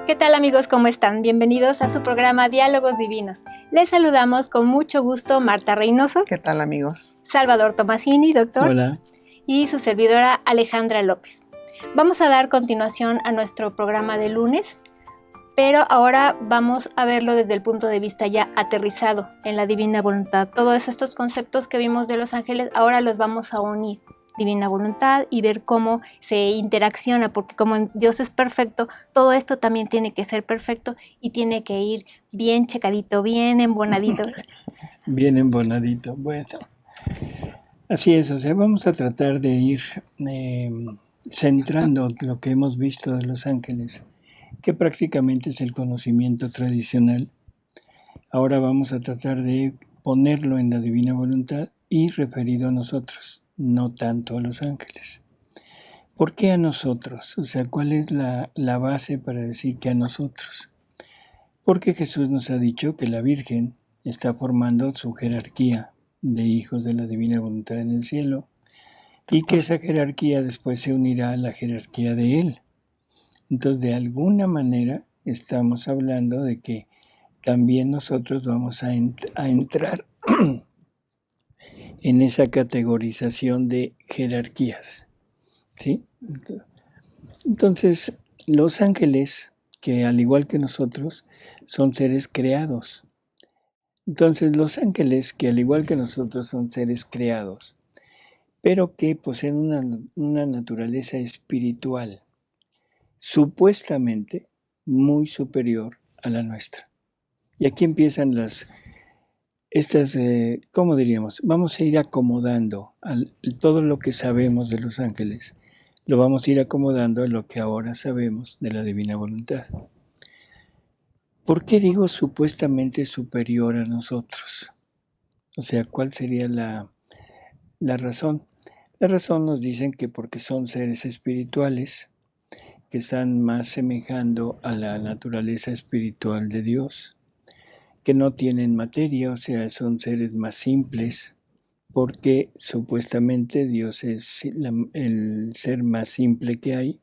¿Qué tal amigos? ¿Cómo están? Bienvenidos a su programa Diálogos Divinos. Les saludamos con mucho gusto Marta Reynoso. ¿Qué tal amigos? Salvador Tomasini, doctor. Hola. Y su servidora Alejandra López. Vamos a dar continuación a nuestro programa de lunes, pero ahora vamos a verlo desde el punto de vista ya aterrizado en la divina voluntad. Todos estos conceptos que vimos de los ángeles, ahora los vamos a unir. Divina voluntad y ver cómo se interacciona, porque como Dios es perfecto, todo esto también tiene que ser perfecto y tiene que ir bien checadito, bien embonadito. Bien embonadito, bueno. Así es, o sea, vamos a tratar de ir centrando lo que hemos visto de los ángeles, que prácticamente es el conocimiento tradicional. Ahora vamos a tratar de ponerlo en la divina voluntad y referido a nosotros, no tanto a los ángeles. ¿Por qué a nosotros? O sea, ¿cuál es la base para decir que a nosotros? Porque Jesús nos ha dicho que la Virgen está formando su jerarquía de hijos de la divina voluntad en el cielo y que esa jerarquía después se unirá a la jerarquía de Él. Entonces, de alguna manera estamos hablando de que también nosotros vamos a entrar en esa categorización de jerarquías, ¿sí? Entonces, los ángeles, que al igual que nosotros, son seres creados. Entonces, los ángeles, que al igual que nosotros, son seres creados, pero que poseen una naturaleza espiritual, supuestamente muy superior a la nuestra. Y aquí empiezan ¿cómo diríamos? Vamos a ir acomodando todo lo que sabemos de los ángeles. Lo vamos a ir acomodando a lo que ahora sabemos de la divina voluntad. ¿Por qué digo supuestamente superior a nosotros? O sea, ¿cuál sería la razón? La razón nos dicen que porque son seres espirituales, que están más semejando a la naturaleza espiritual de Dios, que no tienen materia, o sea, son seres más simples, porque supuestamente Dios es el ser más simple que hay,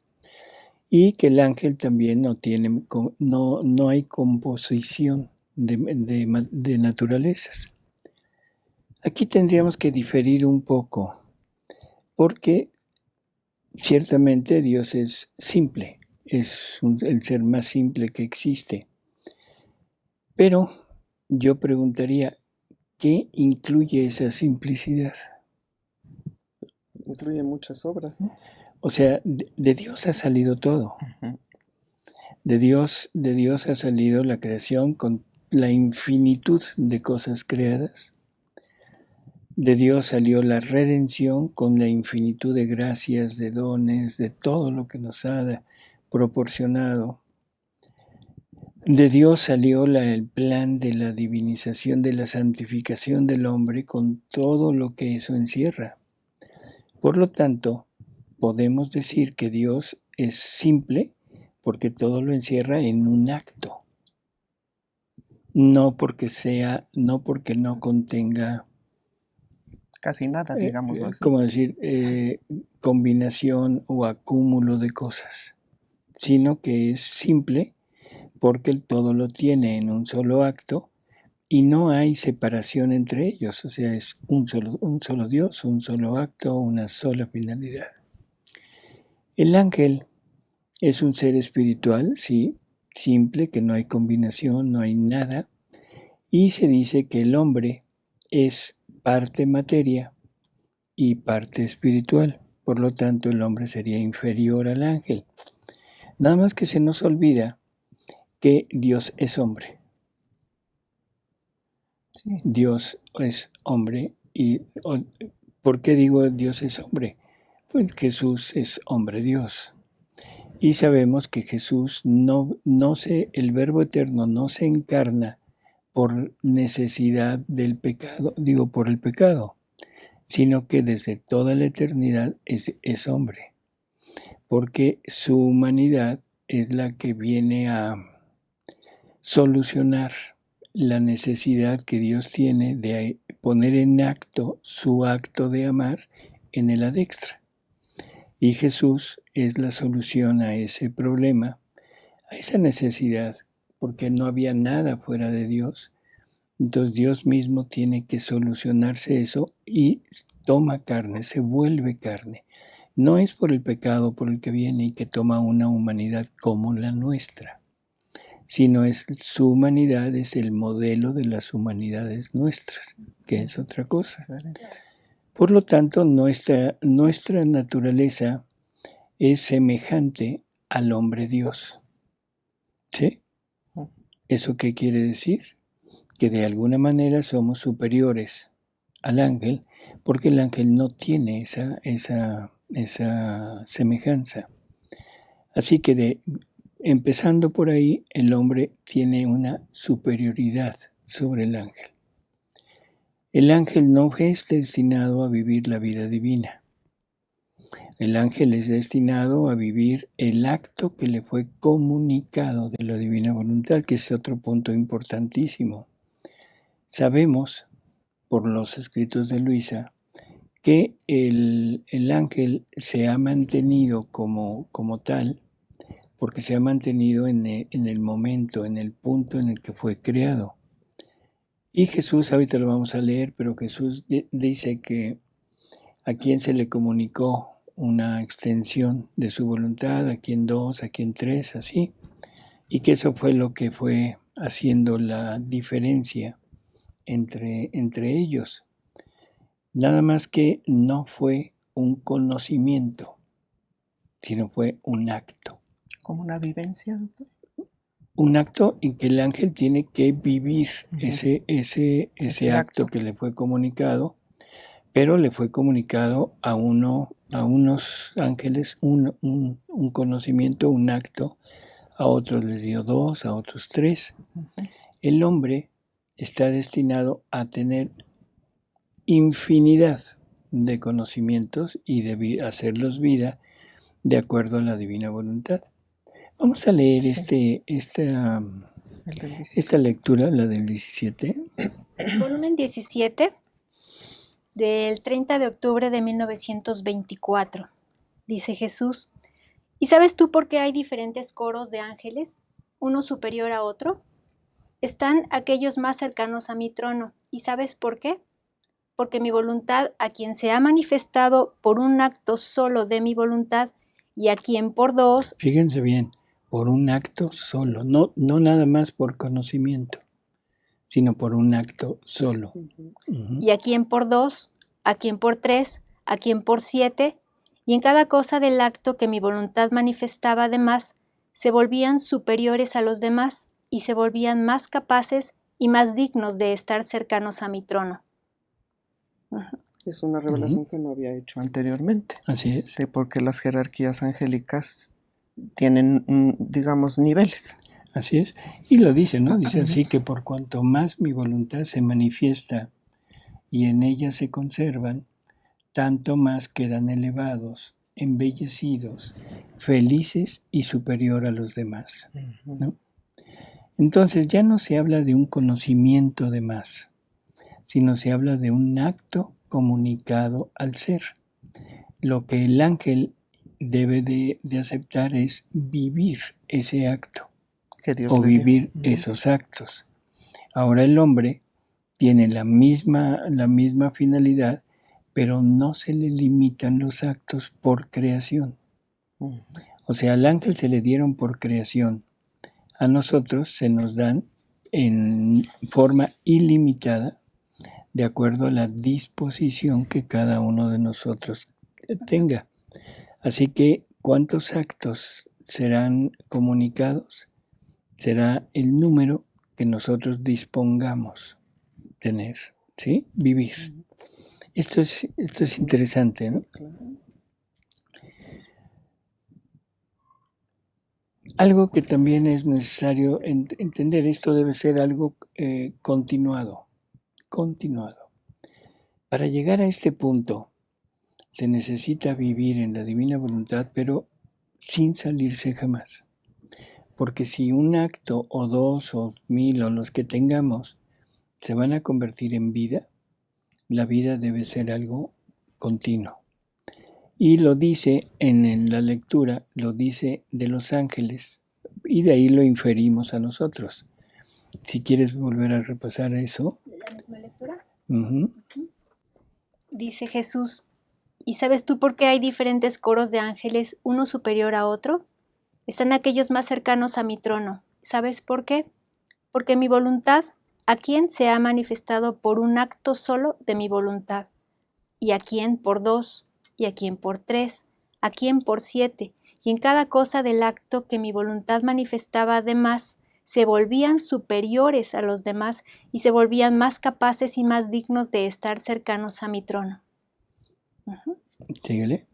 y que el ángel también no hay composición de naturalezas. Aquí tendríamos que diferir un poco, porque ciertamente Dios es simple, es el ser más simple que existe. Pero yo preguntaría, ¿qué incluye esa simplicidad? Incluye muchas obras, ¿no? O sea, de Dios ha salido todo. Uh-huh. De Dios ha salido la creación con la infinitud de cosas creadas. De Dios salió la redención con la infinitud de gracias, de dones, de todo lo que nos ha proporcionado. De Dios salió el plan de la divinización, de la santificación del hombre con todo lo que eso encierra. Por lo tanto, podemos decir que Dios es simple porque todo lo encierra en un acto. No porque no contenga casi nada, digámoslo así. Como decir, combinación o acúmulo de cosas, sino que es simple porque el todo lo tiene en un solo acto y no hay separación entre ellos, o sea, es un solo Dios, un solo acto, una sola finalidad. El ángel es un ser espiritual, sí, simple, que no hay combinación, no hay nada, y se dice que el hombre es parte materia y parte espiritual, por lo tanto el hombre sería inferior al ángel. Nada más que se nos olvida que Dios es hombre. Sí. Dios es hombre. ¿Y por qué digo Dios es hombre? Pues Jesús es hombre Dios. Y sabemos que Jesús el Verbo Eterno no se encarna por necesidad del pecado, por el pecado, sino que desde toda la eternidad es hombre, porque su humanidad es la que viene a solucionar la necesidad que Dios tiene de poner en acto su acto de amar en el ad extra. Y Jesús es la solución a ese problema, a esa necesidad, porque no había nada fuera de Dios. Entonces Dios mismo tiene que solucionarse eso y toma carne, se vuelve carne. No es por el pecado por el que viene y que toma una humanidad como la nuestra, sino es su humanidad, es el modelo de las humanidades nuestras, que es otra cosa. Por lo tanto, nuestra naturaleza es semejante al hombre Dios. ¿Sí? ¿Eso qué quiere decir? Que de alguna manera somos superiores al ángel, porque el ángel no tiene esa semejanza. Así que empezando por ahí, el hombre tiene una superioridad sobre el ángel. El ángel no es destinado a vivir la vida divina. El ángel es destinado a vivir el acto que le fue comunicado de la divina voluntad, que es otro punto importantísimo. Sabemos, por los escritos de Luisa, que el ángel se ha mantenido como tal, porque se ha mantenido en el momento, en el punto en el que fue creado. Y Jesús, ahorita lo vamos a leer, pero Jesús dice que a quien se le comunicó una extensión de su voluntad, a quien 2, a quien 3, así, y que eso fue lo que fue haciendo la diferencia entre ellos. Nada más que no fue un conocimiento, sino fue un acto. ¿Como una vivencia, doctor? Un acto en que el ángel tiene que vivir ese acto que le fue comunicado, pero le fue comunicado a unos ángeles un conocimiento, un acto, a otros les dio 2, a otros 3. El hombre está destinado a tener infinidad de conocimientos y de hacerlos vida de acuerdo a la divina voluntad. Vamos a leer esta lectura, la del 17. Volumen 17, del 30 de octubre de 1924. Dice Jesús: ¿Y sabes tú por qué hay diferentes coros de ángeles, uno superior a otro? Están aquellos más cercanos a mi trono. ¿Y sabes por qué? Porque mi voluntad, a quien se ha manifestado por un acto solo de mi voluntad, y a quien por 2... Fíjense bien, por un acto solo, no nada más por conocimiento, sino por un acto solo. Y a quien por 2, a quien por 3, a quien por 7, y en cada cosa del acto que mi voluntad manifestaba además, se volvían superiores a los demás y se volvían más capaces y más dignos de estar cercanos a mi trono. Es una revelación que no había hecho anteriormente. Así es. De por qué las jerarquías angélicas tienen, digamos, niveles. Así es. Y lo dice, ¿no? Dice así que por cuanto más mi voluntad se manifiesta y en ella se conservan, tanto más quedan elevados, embellecidos, felices y superior a los demás, ¿no? Entonces ya no se habla de un conocimiento de más, sino se habla de un acto comunicado al ser. Lo que el ángel debe de aceptar es vivir ese acto o vivir esos actos. Ahora el hombre tiene la misma finalidad, pero no se le limitan los actos por creación. O sea, al ángel se le dieron por creación. A nosotros se nos dan en forma ilimitada, de acuerdo a la disposición que cada uno de nosotros tenga. Así que, ¿cuántos actos serán comunicados? Será el número que nosotros dispongamos tener, ¿sí? Vivir. Esto es interesante, ¿no? Algo que también es necesario entender, esto debe ser algo continuado. Para llegar a este punto se necesita vivir en la divina voluntad, pero sin salirse jamás. Porque si un acto o 2 o 1000 o los que tengamos se van a convertir en vida, la vida debe ser algo continuo. Y lo dice en la lectura, lo dice de los ángeles, y de ahí lo inferimos a nosotros. Si quieres volver a repasar eso. ¿La misma lectura? Uh-huh. Dice Jesús, ¿y sabes tú por qué hay diferentes coros de ángeles, uno superior a otro? Están aquellos más cercanos a mi trono. ¿Sabes por qué? Porque mi voluntad, ¿a quién se ha manifestado por un acto solo de mi voluntad? ¿Y a quién por 2? ¿Y a quién por 3? ¿A quién por 7? Y en cada cosa del acto que mi voluntad manifestaba además, se volvían superiores a los demás y se volvían más capaces y más dignos de estar cercanos a mi trono. Uh-huh. Síguele.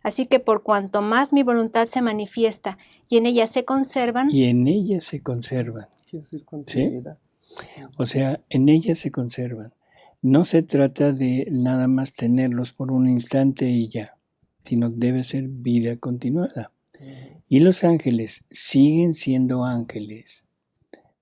Así que por cuanto más mi voluntad se manifiesta y en ella se conservan. Y en ella se conservan. Quiere decir continuidad. ¿Sí? O sea, en ella se conservan. No se trata de nada más tenerlos por un instante y ya, sino debe ser vida continuada. Y los ángeles siguen siendo ángeles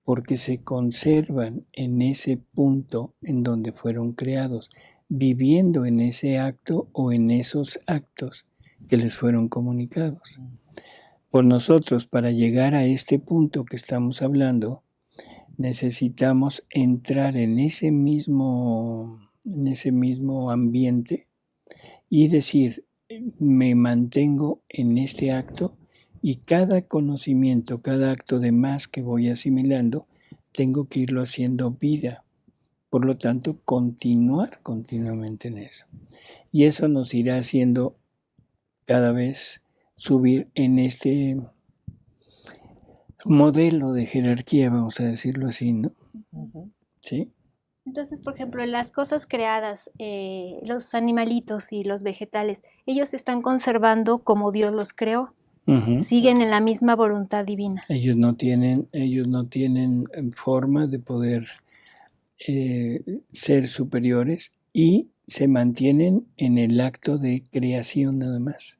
porque se conservan en ese punto en donde fueron creados, viviendo en ese acto o en esos actos que les fueron comunicados. Por nosotros, para llegar a este punto que estamos hablando, necesitamos entrar en ese mismo ambiente y decir, me mantengo en este acto y cada conocimiento, cada acto de más que voy asimilando, tengo que irlo haciendo vida. Por lo tanto, continuar continuamente en eso. Y eso nos irá haciendo cada vez subir en este modelo de jerarquía, vamos a decirlo así, ¿no? Uh-huh. ¿Sí? Entonces, por ejemplo, las cosas creadas, los animalitos y los vegetales, ellos se están conservando como Dios los creó. Uh-huh. Siguen en la misma voluntad divina. Ellos no tienen forma de poder ser superiores y se mantienen en el acto de creación nada más.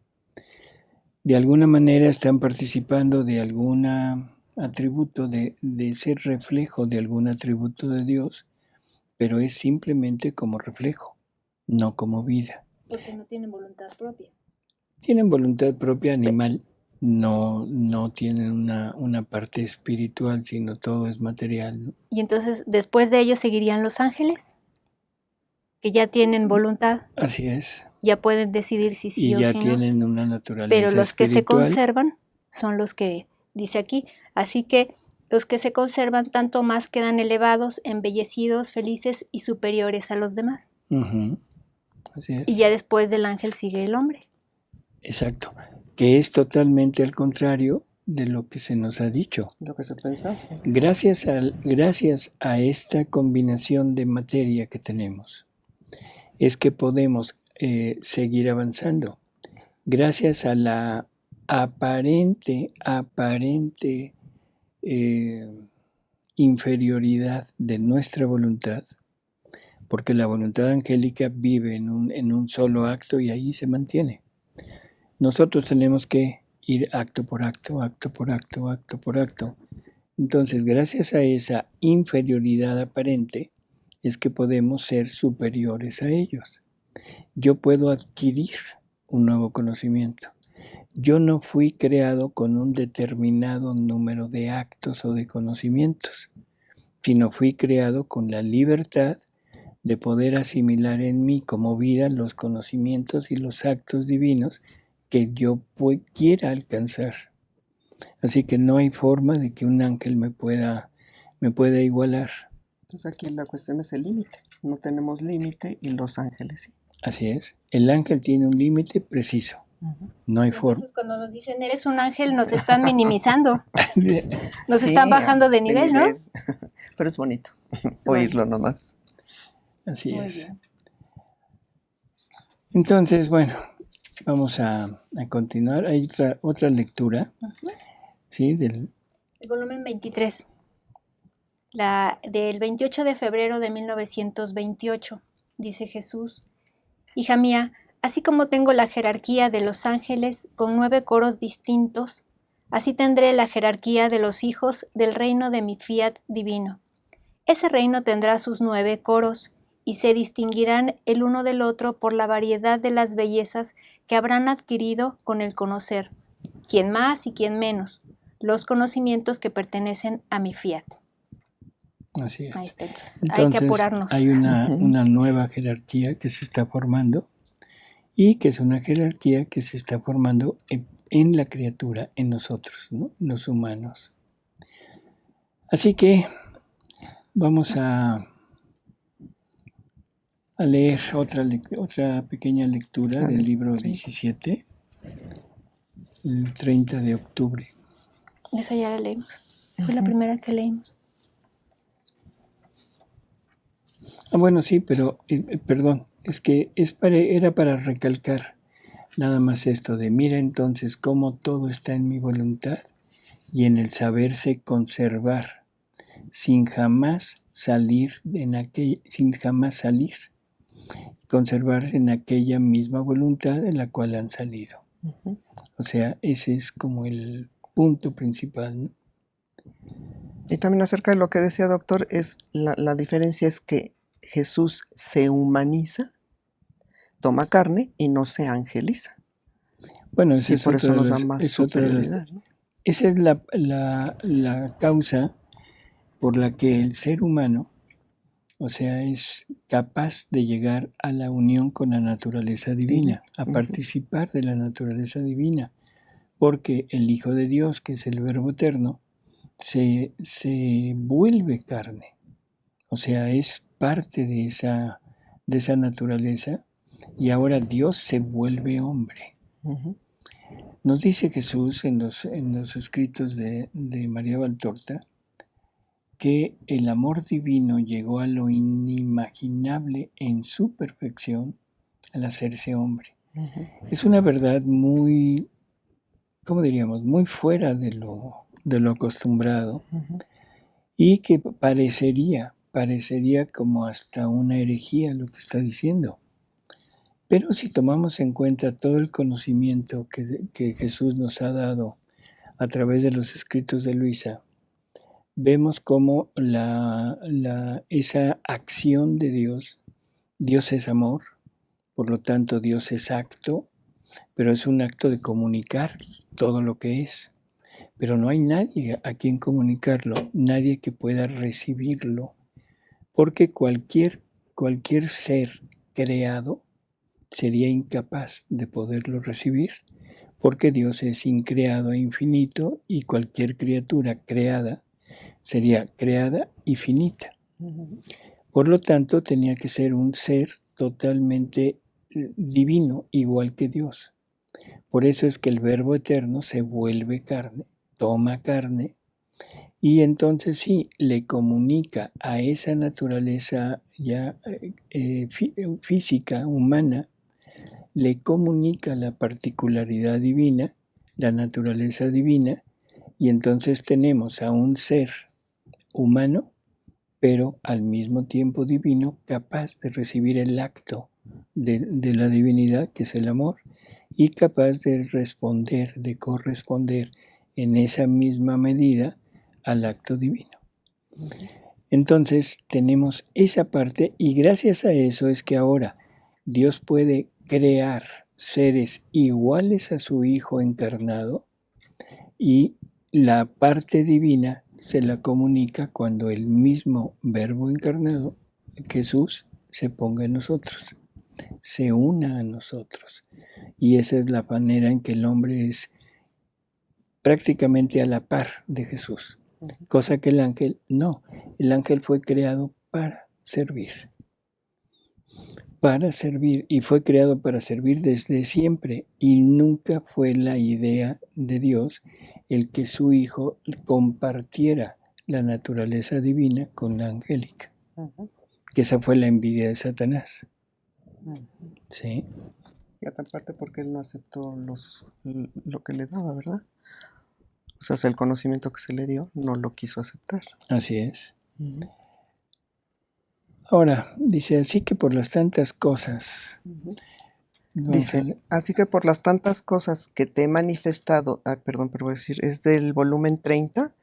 De alguna manera están participando de algún atributo, de ser reflejo de algún atributo de Dios, pero es simplemente como reflejo, no como vida. Porque no tienen voluntad propia. Tienen voluntad propia animal, no tienen una parte espiritual, sino todo es material, ¿no? Y entonces, después de ellos seguirían los ángeles, que ya tienen voluntad. Así es. Ya pueden decidir si sí y o ya si tienen no. una naturaleza Pero los que se espiritual. conservan son los que dice aquí. Así que los que se conservan tanto más quedan elevados, embellecidos, felices y superiores a los demás. Uh-huh. Así es. Y ya después del ángel sigue el hombre. Exacto. Que es totalmente al contrario de lo que se nos ha dicho. Lo que se pensaba. Gracias a esta combinación de materia que tenemos, es que podemos seguir avanzando. Gracias a la aparente inferioridad de nuestra voluntad, porque la voluntad angélica vive en un solo acto y ahí se mantiene. Nosotros tenemos que ir acto por acto, acto por acto, acto por acto. Entonces, gracias a esa inferioridad aparente, es que podemos ser superiores a ellos. Yo puedo adquirir un nuevo conocimiento. Yo no fui creado con un determinado número de actos o de conocimientos, sino fui creado con la libertad de poder asimilar en mí como vida los conocimientos y los actos divinos que yo quiera alcanzar. Así que no hay forma de que un ángel me pueda igualar. Entonces aquí la cuestión es el límite. No tenemos límite y los ángeles sí. Así es. El ángel tiene un límite preciso. Uh-huh. No hay forma. Entonces, cuando nos dicen eres un ángel, nos están minimizando. Nos Sí, están bajando de nivel, ¿no? Pero es bonito oírlo nomás. Así Muy es. bien. Entonces, bueno, vamos a continuar. Hay otra lectura, Uh-huh. ¿sí? Del El volumen 23, del 28 de febrero de 1928, dice Jesús: Hija mía, así como tengo la jerarquía de los ángeles con 9 coros distintos, así tendré la jerarquía de los hijos del reino de mi fiat divino. Ese reino tendrá sus 9 coros, y se distinguirán el uno del otro por la variedad de las bellezas que habrán adquirido con el conocer, quién más y quién menos. los conocimientos que pertenecen a mi fiat. Así es. Ahí está, entonces hay que apurarnos. Hay una nueva jerarquía que se está formando y que es una jerarquía que se está formando en la criatura, en nosotros, ¿no? Los humanos. Así que vamos a leer otra pequeña lectura del libro 17, el 30 de octubre. Esa ya la leímos. Fue la primera que leímos. Bueno, sí, pero perdón, es que era para recalcar nada más esto de mira entonces cómo todo está en mi voluntad y en el saberse conservar sin jamás salir, conservarse en aquella misma voluntad de la cual han salido. Ujú. O sea, ese es como el punto principal, ¿no? Y también acerca de lo que decía doctor, es la diferencia es que Jesús se humaniza, toma carne y no se angeliza. Bueno, Y por eso nos da más superioridad, ¿no? esa es la causa por la que el ser humano, o sea, es capaz de llegar a la unión con la naturaleza divina, a Ujú. participar de la naturaleza divina, porque el Hijo de Dios, que es el Verbo eterno, se vuelve carne, o sea, es parte de esa naturaleza, y ahora Dios se vuelve hombre. Ujú. Nos dice Jesús en los escritos de María Valtorta que el amor divino llegó a lo inimaginable en su perfección al hacerse hombre. Ujú. Es una verdad muy, ¿cómo diríamos?, muy fuera de lo acostumbrado, Ujú. y que parecería como hasta una herejía lo que está diciendo. Pero si tomamos en cuenta todo el conocimiento que Jesús nos ha dado a través de los escritos de Luisa, vemos cómo esa acción de Dios es amor, por lo tanto Dios es acto, pero es un acto de comunicar todo lo que es. Pero no hay nadie a quien comunicarlo, nadie que pueda recibirlo, porque cualquier ser creado sería incapaz de poderlo recibir, porque Dios es increado e infinito y cualquier criatura creada sería creada y finita. Ujú. Por lo tanto, tenía que ser un ser totalmente divino, igual que Dios. Por eso es que el Verbo eterno se vuelve carne, toma carne, y entonces sí, le comunica a esa naturaleza ya física, humana, le comunica la particularidad divina, la naturaleza divina, y entonces tenemos a un ser humano, pero al mismo tiempo divino, capaz de recibir el acto de la divinidad, que es el amor, y capaz de responder, de corresponder en esa misma medida al acto divino. Entonces tenemos esa parte, y gracias a eso es que ahora Dios puede crear seres iguales a su Hijo encarnado, y la parte divina se la comunica cuando el mismo Verbo encarnado, Jesús, se ponga en nosotros, se una a nosotros. Y esa es la manera en que el hombre es prácticamente a la par de Jesús, cosa que el ángel no. El ángel fue creado para servir, y fue creado para servir desde siempre, y nunca fue la idea de Dios el que su Hijo compartiera la naturaleza divina con la angélica. Ujú. Que esa fue la envidia de Satanás. Ujú. ¿Sí? Y aparte porque él no aceptó lo que le daba, ¿verdad? O sea, el conocimiento que se le dio no lo quiso aceptar. Así es. Ujú. Ahora, dice, así que por las tantas cosas. Ujú. Vamos a Dice, leer. así que por las tantas cosas que te he manifestado, perdón, pero voy a decir, es del volumen 30,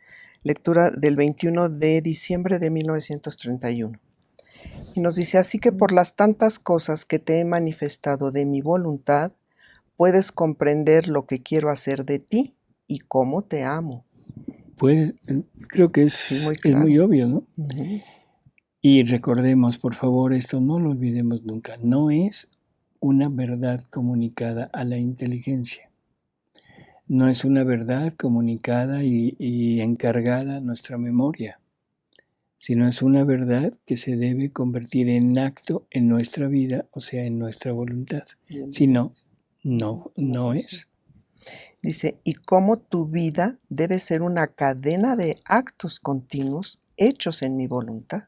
lectura del 21 de diciembre de 1931. Y nos dice, así que por las tantas cosas que te he manifestado de mi voluntad, puedes comprender lo que quiero hacer de ti y cómo te amo. Creo que Sí, es muy muy claro. obvio, ¿no? Ujú. Y recordemos, por favor, esto no lo olvidemos nunca. No es una verdad comunicada a la inteligencia. No es una verdad comunicada y encargada a nuestra memoria, sino es una verdad que se debe convertir en acto en nuestra vida, o sea, en nuestra voluntad. Si no, no es. Dice, y cómo tu vida debe ser una cadena de actos continuos hechos en mi voluntad.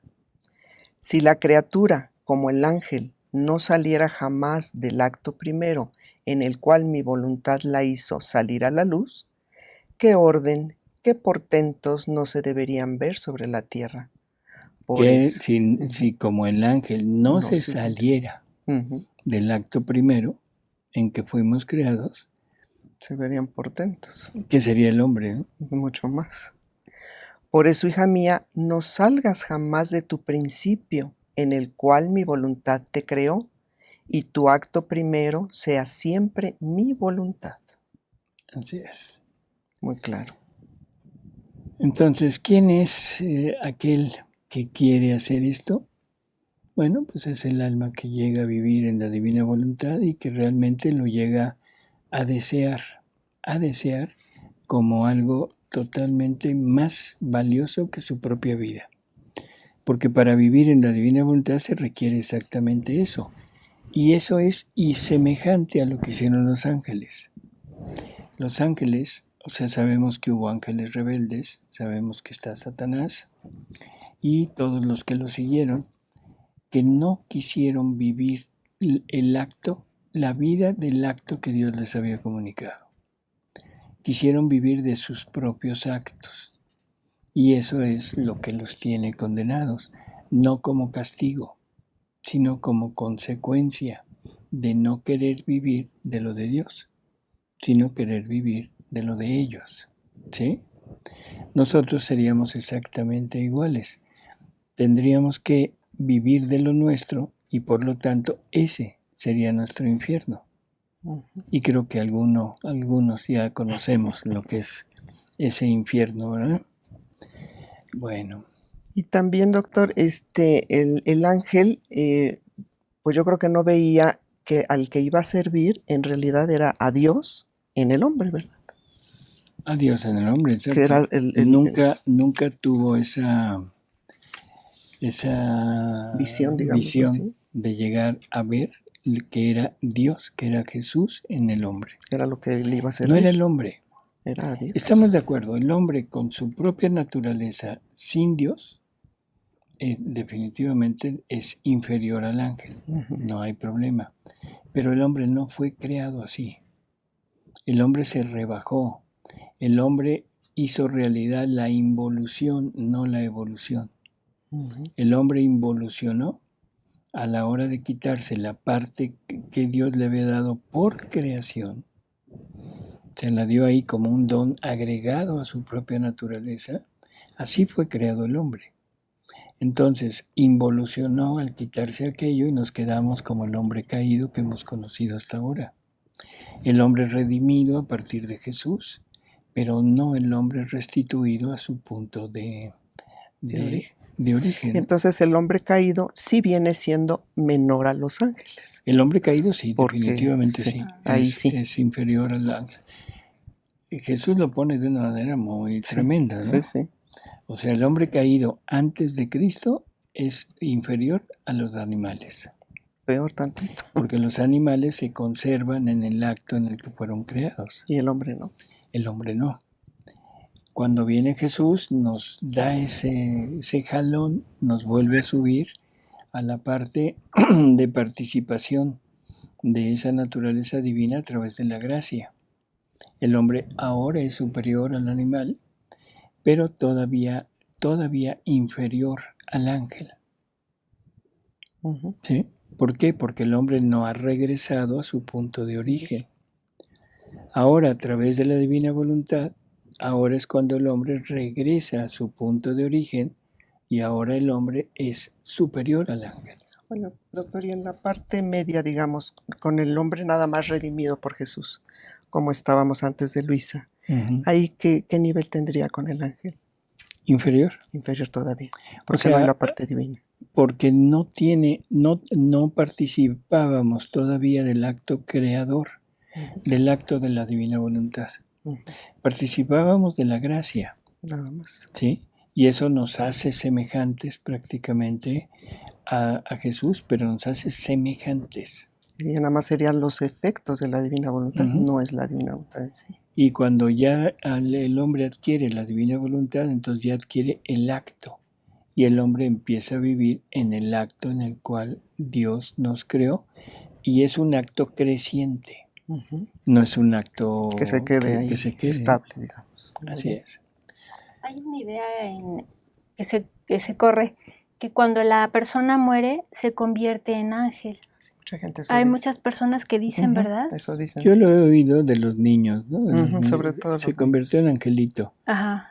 Si la criatura, como el ángel, no saliera jamás del acto primero en el cual mi voluntad la hizo salir a la luz, ¿qué orden, qué portentos no se deberían ver sobre la tierra? Por Que eso, si como el ángel no no se se hubiera. saliera Ujú, del acto primero en que fuimos creados, se verían portentos, ¿qué sería el hombre? ¿No? mucho más. Por eso, hija mía, no salgas jamás de tu principio, en el cual mi voluntad te creó, y tu acto primero sea siempre mi voluntad. Así es. Muy claro. Entonces, ¿quién es aquel que quiere hacer esto? Bueno, pues es el alma que llega a vivir en la divina voluntad y que realmente lo llega a desear como algo totalmente más valioso que su propia vida. Porque para vivir en la divina voluntad se requiere exactamente eso. Y eso es y semejante a lo que hicieron los ángeles. Los ángeles, o sea, sabemos que hubo ángeles rebeldes, sabemos que está Satanás y todos los que lo siguieron, que no quisieron vivir el acto, la vida del acto que Dios les había comunicado. Quisieron vivir de sus propios actos. Y eso es lo que los tiene condenados, no como castigo, sino como consecuencia de no querer vivir de lo de Dios, sino querer vivir de lo de ellos. ¿Sí? Nosotros seríamos exactamente iguales. Tendríamos que vivir de lo nuestro y por lo tanto ese sería nuestro infierno. Y creo que algunos ya conocemos lo que es ese infierno, ¿verdad? Bueno. Y también, doctor, el ángel, pues yo creo que no veía que al que iba a servir en realidad era a Dios en el hombre, ¿verdad? A Dios en el hombre, Que era exacto. Nunca tuvo esa visión, digámoslo visión así, de llegar a ver que era Dios, que era Jesús en el hombre. era lo que él iba a No era servir, el hombre. era a Dios. Estamos de acuerdo, el hombre con su propia naturaleza sin Dios definitivamente es inferior al ángel, no hay problema. Pero el hombre no fue creado así. El hombre se rebajó. El hombre hizo realidad la involución, no la evolución. El hombre involucionó a la hora de quitarse la parte que Dios le había dado por creación. Se la dio ahí como un don agregado a su propia naturaleza. Así fue creado el hombre. Entonces, involucionó al quitarse aquello y nos quedamos como el hombre caído que hemos conocido hasta ahora. El hombre redimido a partir de Jesús, pero no el hombre restituido a su punto de origen. Entonces el hombre caído sí viene siendo menor a los ángeles. El hombre caído sí, Porque, definitivamente sí, sí. ahí sí. Es inferior al ángel. Y Jesús lo pone de una manera muy tremenda, ¿no? Sí, sí. O sea, el hombre caído antes de Cristo es inferior a los animales. Peor tantito. Porque los animales se conservan en el acto en el que fueron creados. Y el hombre no. El hombre no. Cuando viene Jesús nos da ese jalón, nos vuelve a subir a la parte de participación de esa naturaleza divina a través de la gracia. El hombre ahora es superior al animal, pero todavía inferior al ángel. ¿Sí? ¿Por qué? Porque el hombre no ha regresado a su punto de origen. Ahora, a través de la divina voluntad, ahora es cuando el hombre regresa a su punto de origen y ahora el hombre es superior al ángel. Bueno, doctor, y en la parte media, digamos, con el hombre nada más redimido por Jesús, como estábamos antes de Luisa, ¿Ahí qué nivel tendría con el ángel? Inferior. Inferior todavía. O Porque sea, no hay la parte divina. Porque no participábamos todavía del acto creador, del acto de la divina voluntad. Participábamos de la gracia. Nada más. ¿Sí? Y eso nos hace semejantes prácticamente a Jesús, pero nos hace semejantes. Y nada más serían los efectos de la divina voluntad, no es la divina voluntad en sí. Y cuando ya el hombre adquiere la divina voluntad, entonces ya adquiere el acto. Y el hombre empieza a vivir en el acto en el cual Dios nos creó. Y es un acto creciente. No es un acto que se quede ahí, estable, digamos. Así es. Hay una idea que se corre, que cuando la persona muere se convierte en ángel. Sí, mucha gente Hay muchas personas que dicen, ¿verdad? Eso dicen. Yo lo he oído de los niños, ¿no? Los niños, sobre todo se convirtió en angelito. Ajá.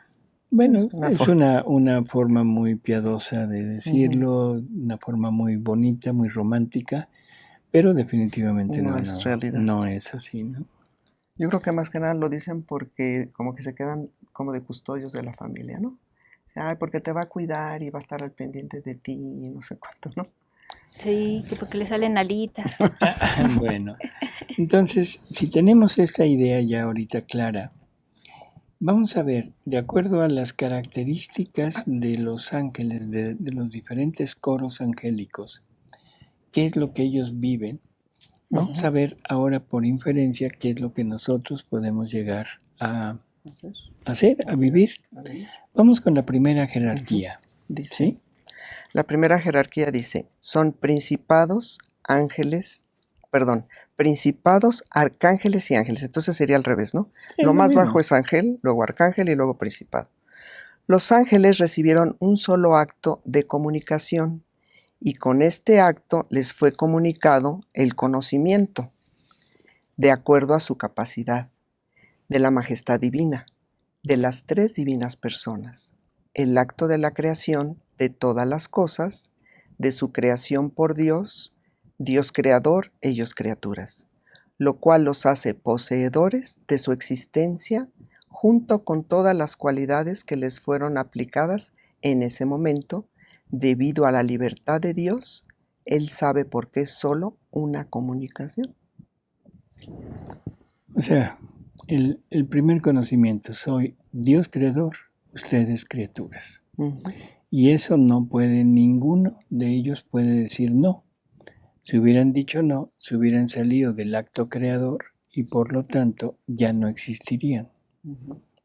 Bueno, es una forma muy piadosa de decirlo, una forma muy bonita, muy romántica, pero definitivamente no es realidad. No es así, ¿no? Yo creo que más que nada lo dicen porque como que se quedan como de custodios de la familia, ¿no? O sea, ay, porque te va a cuidar y va a estar al pendiente de ti y no sé cuánto, ¿no? Sí, que porque le salen alitas. Bueno, entonces, si tenemos esta idea ya ahorita clara, vamos a ver, de acuerdo a las características de los ángeles, de los diferentes coros angélicos, qué es lo que ellos viven. Vamos a ver ahora por inferencia qué es lo que nosotros podemos llegar a hacer, a vivir. Vamos con la primera jerarquía. Dice, ¿sí? La primera jerarquía dice, son principados, arcángeles y ángeles. Entonces sería al revés, ¿no? Lo más bajo es ángel, luego arcángel y luego principado. Los ángeles recibieron un solo acto de comunicación y con este acto les fue comunicado el conocimiento, de acuerdo a su capacidad, de la majestad divina, de las tres divinas personas, el acto de la creación de todas las cosas, de su creación por Dios, Dios creador, ellos criaturas, lo cual los hace poseedores de su existencia junto con todas las cualidades que les fueron aplicadas en ese momento, debido a la libertad de Dios. Él sabe por qué es solo una comunicación. O sea, el primer conocimiento, soy Dios creador, ustedes criaturas. Y eso no puede, ninguno de ellos puede decir no. Si hubieran dicho no, se hubieran salido del acto creador y por lo tanto ya no existirían.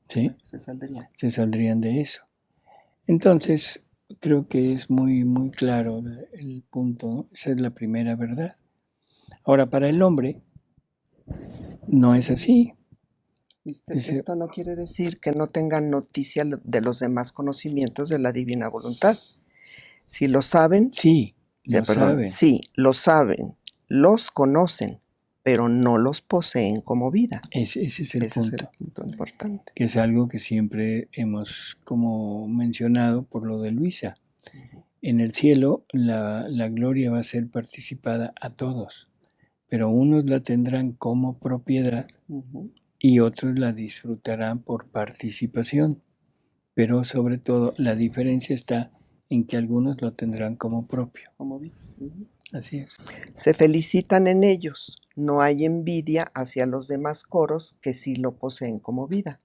¿Sí? Se saldrían de eso. Entonces, creo que es muy, muy claro el punto, ¿no? Esa es la primera verdad. Ahora, para el hombre, no es así. Esto no quiere decir que no tengan noticia de los demás conocimientos de la divina voluntad. Si lo saben, sí, saben. Sí, lo saben, los conocen, pero no los poseen como vida. Ese es el punto importante. Que es algo que siempre hemos como mencionado por lo de Luisa. En el cielo la gloria va a ser participada a todos, pero unos la tendrán como propiedad y otros la disfrutarán por participación. Pero sobre todo la diferencia está en que algunos lo tendrán como propio. Como vida. Así es. Se felicitan en ellos. No hay envidia hacia los demás coros que sí lo poseen como vida,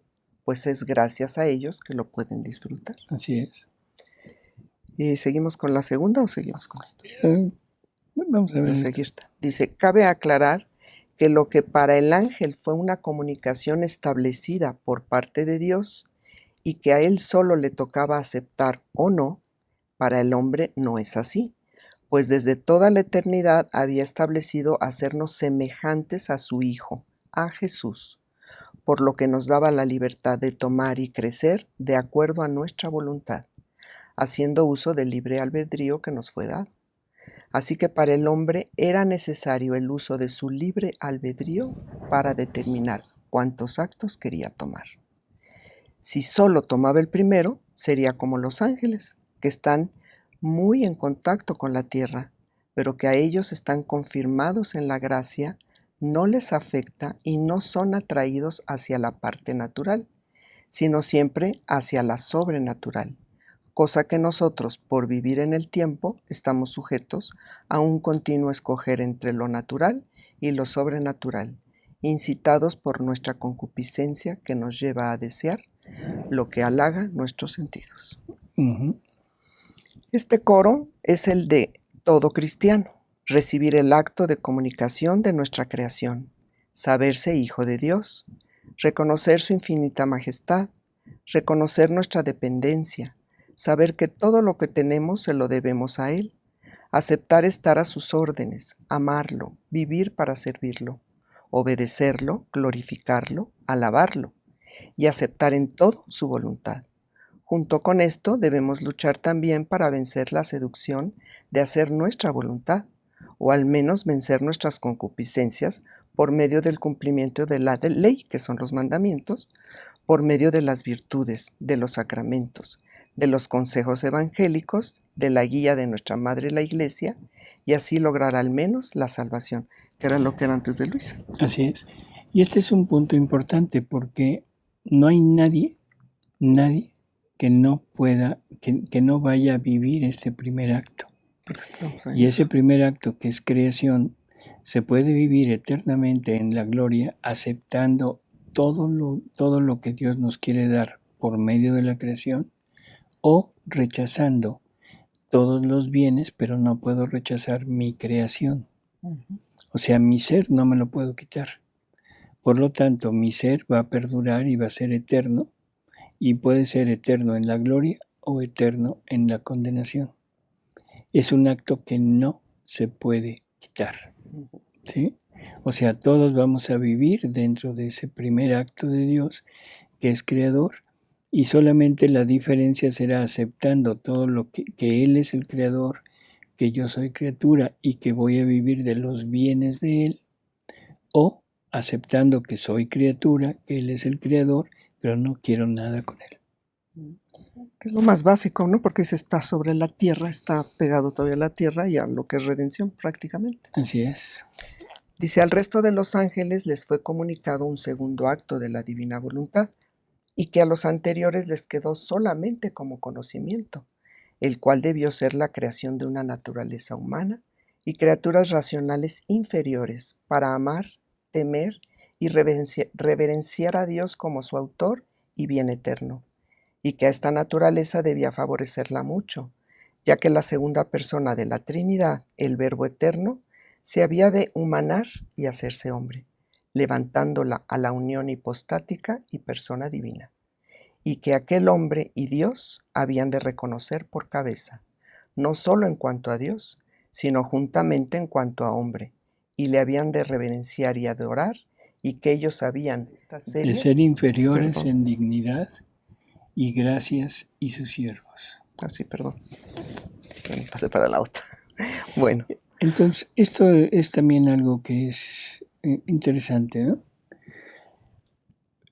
pues es gracias a ellos que lo pueden disfrutar. Así es. ¿Y seguimos con la segunda o seguimos con esto? Vamos a ver. Dice, cabe aclarar que lo que para el ángel fue una comunicación establecida por parte de Dios y que a él solo le tocaba aceptar o no, para el hombre no es así, pues desde toda la eternidad había establecido hacernos semejantes a su Hijo, a Jesús, por lo que nos daba la libertad de tomar y crecer de acuerdo a nuestra voluntad, haciendo uso del libre albedrío que nos fue dado. Así que para el hombre era necesario el uso de su libre albedrío para determinar cuántos actos quería tomar. Si solo tomaba el primero, sería como los ángeles, que están muy en contacto con la tierra, pero que a ellos están confirmados en la gracia no les afecta y no son atraídos hacia la parte natural, sino siempre hacia la sobrenatural, cosa que nosotros, por vivir en el tiempo, estamos sujetos a un continuo escoger entre lo natural y lo sobrenatural, incitados por nuestra concupiscencia que nos lleva a desear lo que halaga nuestros sentidos. Ujú. Este coro es el de todo cristiano, recibir el acto de comunicación de nuestra creación, saberse hijo de Dios, reconocer su infinita majestad, reconocer nuestra dependencia, saber que todo lo que tenemos se lo debemos a Él, aceptar estar a sus órdenes, amarlo, vivir para servirlo, obedecerlo, glorificarlo, alabarlo y aceptar en todo su voluntad. Junto con esto debemos luchar también para vencer la seducción de hacer nuestra voluntad, o al menos vencer nuestras concupiscencias por medio del cumplimiento de la ley, que son los mandamientos, por medio de las virtudes, de los sacramentos, de los consejos evangélicos, de la guía de nuestra Madre la Iglesia, y así lograr al menos la salvación, que era lo que era antes de Luisa. Así es. Y este es un punto importante porque no hay nadie que no pueda, que no vaya a vivir este primer acto. Y ese primer acto, que es creación, se puede vivir eternamente en la gloria, aceptando todo lo que Dios nos quiere dar por medio de la creación, o rechazando todos los bienes, pero no puedo rechazar mi creación. O sea, mi ser no me lo puedo quitar. Por lo tanto, mi ser va a perdurar y va a ser eterno, y puede ser eterno en la gloria o eterno en la condenación. Es un acto que no se puede quitar, ¿sí? O sea, todos vamos a vivir dentro de ese primer acto de Dios, que es creador, y solamente la diferencia será aceptando todo lo que Él es el creador, que yo soy criatura y que voy a vivir de los bienes de Él, o aceptando que soy criatura, que Él es el creador, pero no quiero nada con Él. Que es lo más básico, ¿no? Porque se está sobre la tierra, está pegado todavía a la tierra y a lo que es redención prácticamente. Así es. Dice, al resto de los ángeles les fue comunicado un segundo acto de la divina voluntad, y que a los anteriores les quedó solamente como conocimiento, el cual debió ser la creación de una naturaleza humana y criaturas racionales inferiores para amar, temer y reverenciar a Dios como su autor y bien eterno, y que a esta naturaleza debía favorecerla mucho, ya que la segunda persona de la Trinidad, el Verbo eterno, se había de humanar y hacerse hombre, levantándola a la unión hipostática y persona divina, y que aquel hombre y Dios habían de reconocer por cabeza, no solo en cuanto a Dios, sino juntamente en cuanto a hombre, y le habían de reverenciar y adorar, y que ellos habían de ser inferiores en dignidad y gracias y sus siervos. Ah, sí, perdón. Pasé para la otra. Bueno. Entonces, esto es también algo que es interesante, ¿no?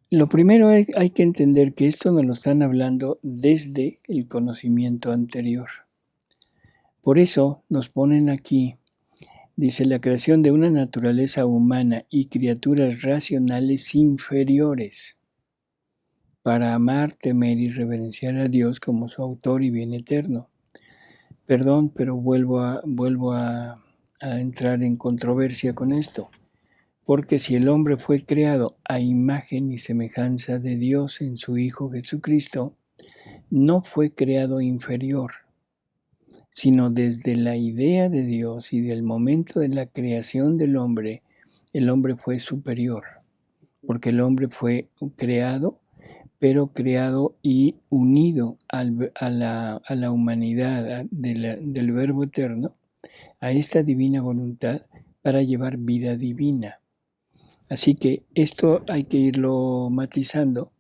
Lo primero hay que entender que esto nos lo están hablando desde el conocimiento anterior. Por eso nos ponen aquí, dice, la creación de una naturaleza humana y criaturas racionales inferiores para amar, temer y reverenciar a Dios como su autor y bien eterno. Perdón, pero vuelvo a entrar en controversia con esto. Porque si el hombre fue creado a imagen y semejanza de Dios en su Hijo Jesucristo, no fue creado inferior, sino desde la idea de Dios y del momento de la creación del hombre, el hombre fue superior, porque el hombre fue creado, pero creado y unido a la humanidad del Verbo eterno, a esta divina voluntad para llevar vida divina. Así que esto hay que irlo matizando,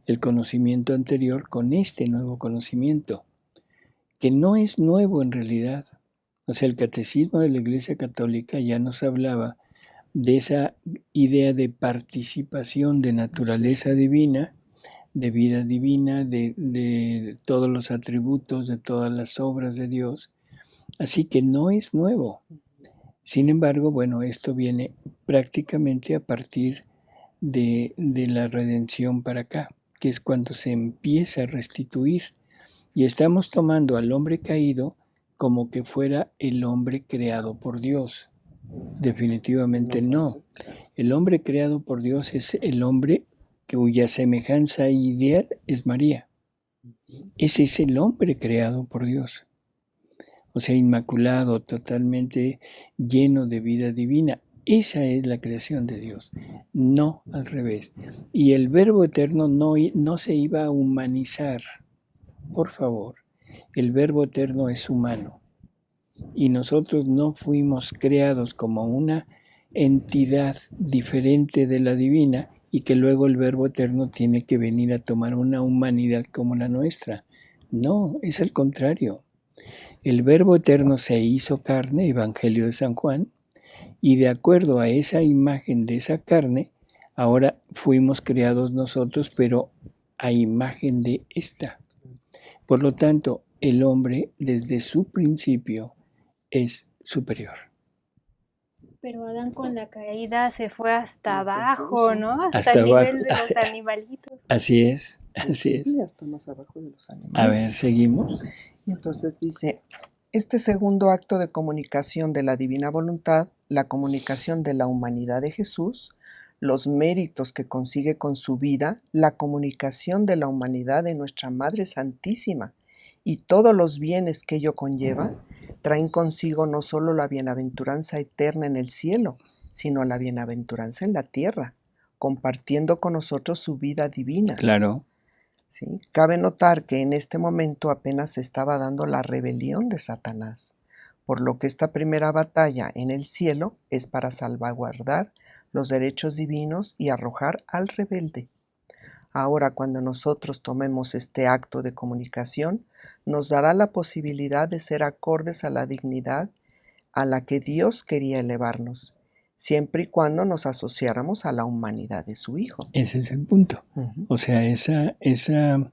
el conocimiento anterior con este nuevo conocimiento, que no es nuevo en realidad. O sea, el catecismo de la Iglesia Católica ya nos hablaba de esa idea de participación de naturaleza divina, de vida divina, de todos los atributos, de todas las obras de Dios. Así que no es nuevo. Sin embargo, bueno, esto viene prácticamente a partir de la redención para acá, que es cuando se empieza a restituir. Y estamos tomando al hombre caído como que fuera el hombre creado por Dios. Definitivamente no. El hombre creado por Dios es el hombre cuya semejanza ideal es María. Ese es el hombre creado por Dios. O sea, inmaculado, totalmente lleno de vida divina. Esa es la creación de Dios, no al revés. Y el Verbo eterno no se iba a humanizar. Por favor, el Verbo eterno es humano. Y nosotros no fuimos creados como una entidad diferente de la divina y que luego el Verbo eterno tiene que venir a tomar una humanidad como la nuestra. No, es al contrario. El Verbo eterno se hizo carne, Evangelio de San Juan, y de acuerdo a esa imagen de esa carne, ahora fuimos creados nosotros, pero a imagen de esta. Por lo tanto, el hombre desde su principio es superior. Pero Adán con la caída se fue hasta abajo, ¿no? Hasta Hasta el nivel abajo. de los animalitos. Así es, así es. Y hasta más abajo de los animales. A ver, seguimos. Y entonces dice, este segundo acto de comunicación de la divina voluntad, la comunicación de la humanidad de Jesús, los méritos que consigue con su vida, la comunicación de la humanidad de nuestra Madre Santísima y todos los bienes que ello conlleva, traen consigo no solo la bienaventuranza eterna en el cielo, sino la bienaventuranza en la tierra, compartiendo con nosotros su vida divina. Claro. ¿Sí? Cabe notar que en este momento apenas se estaba dando la rebelión de Satanás, por lo que esta primera batalla en el cielo es para salvaguardar los derechos divinos y arrojar al rebelde. Ahora, cuando nosotros tomemos este acto de comunicación, nos dará la posibilidad de ser acordes a la dignidad a la que Dios quería elevarnos, siempre y cuando nos asociáramos a la humanidad de su Hijo. Ese es el punto. O sea, esa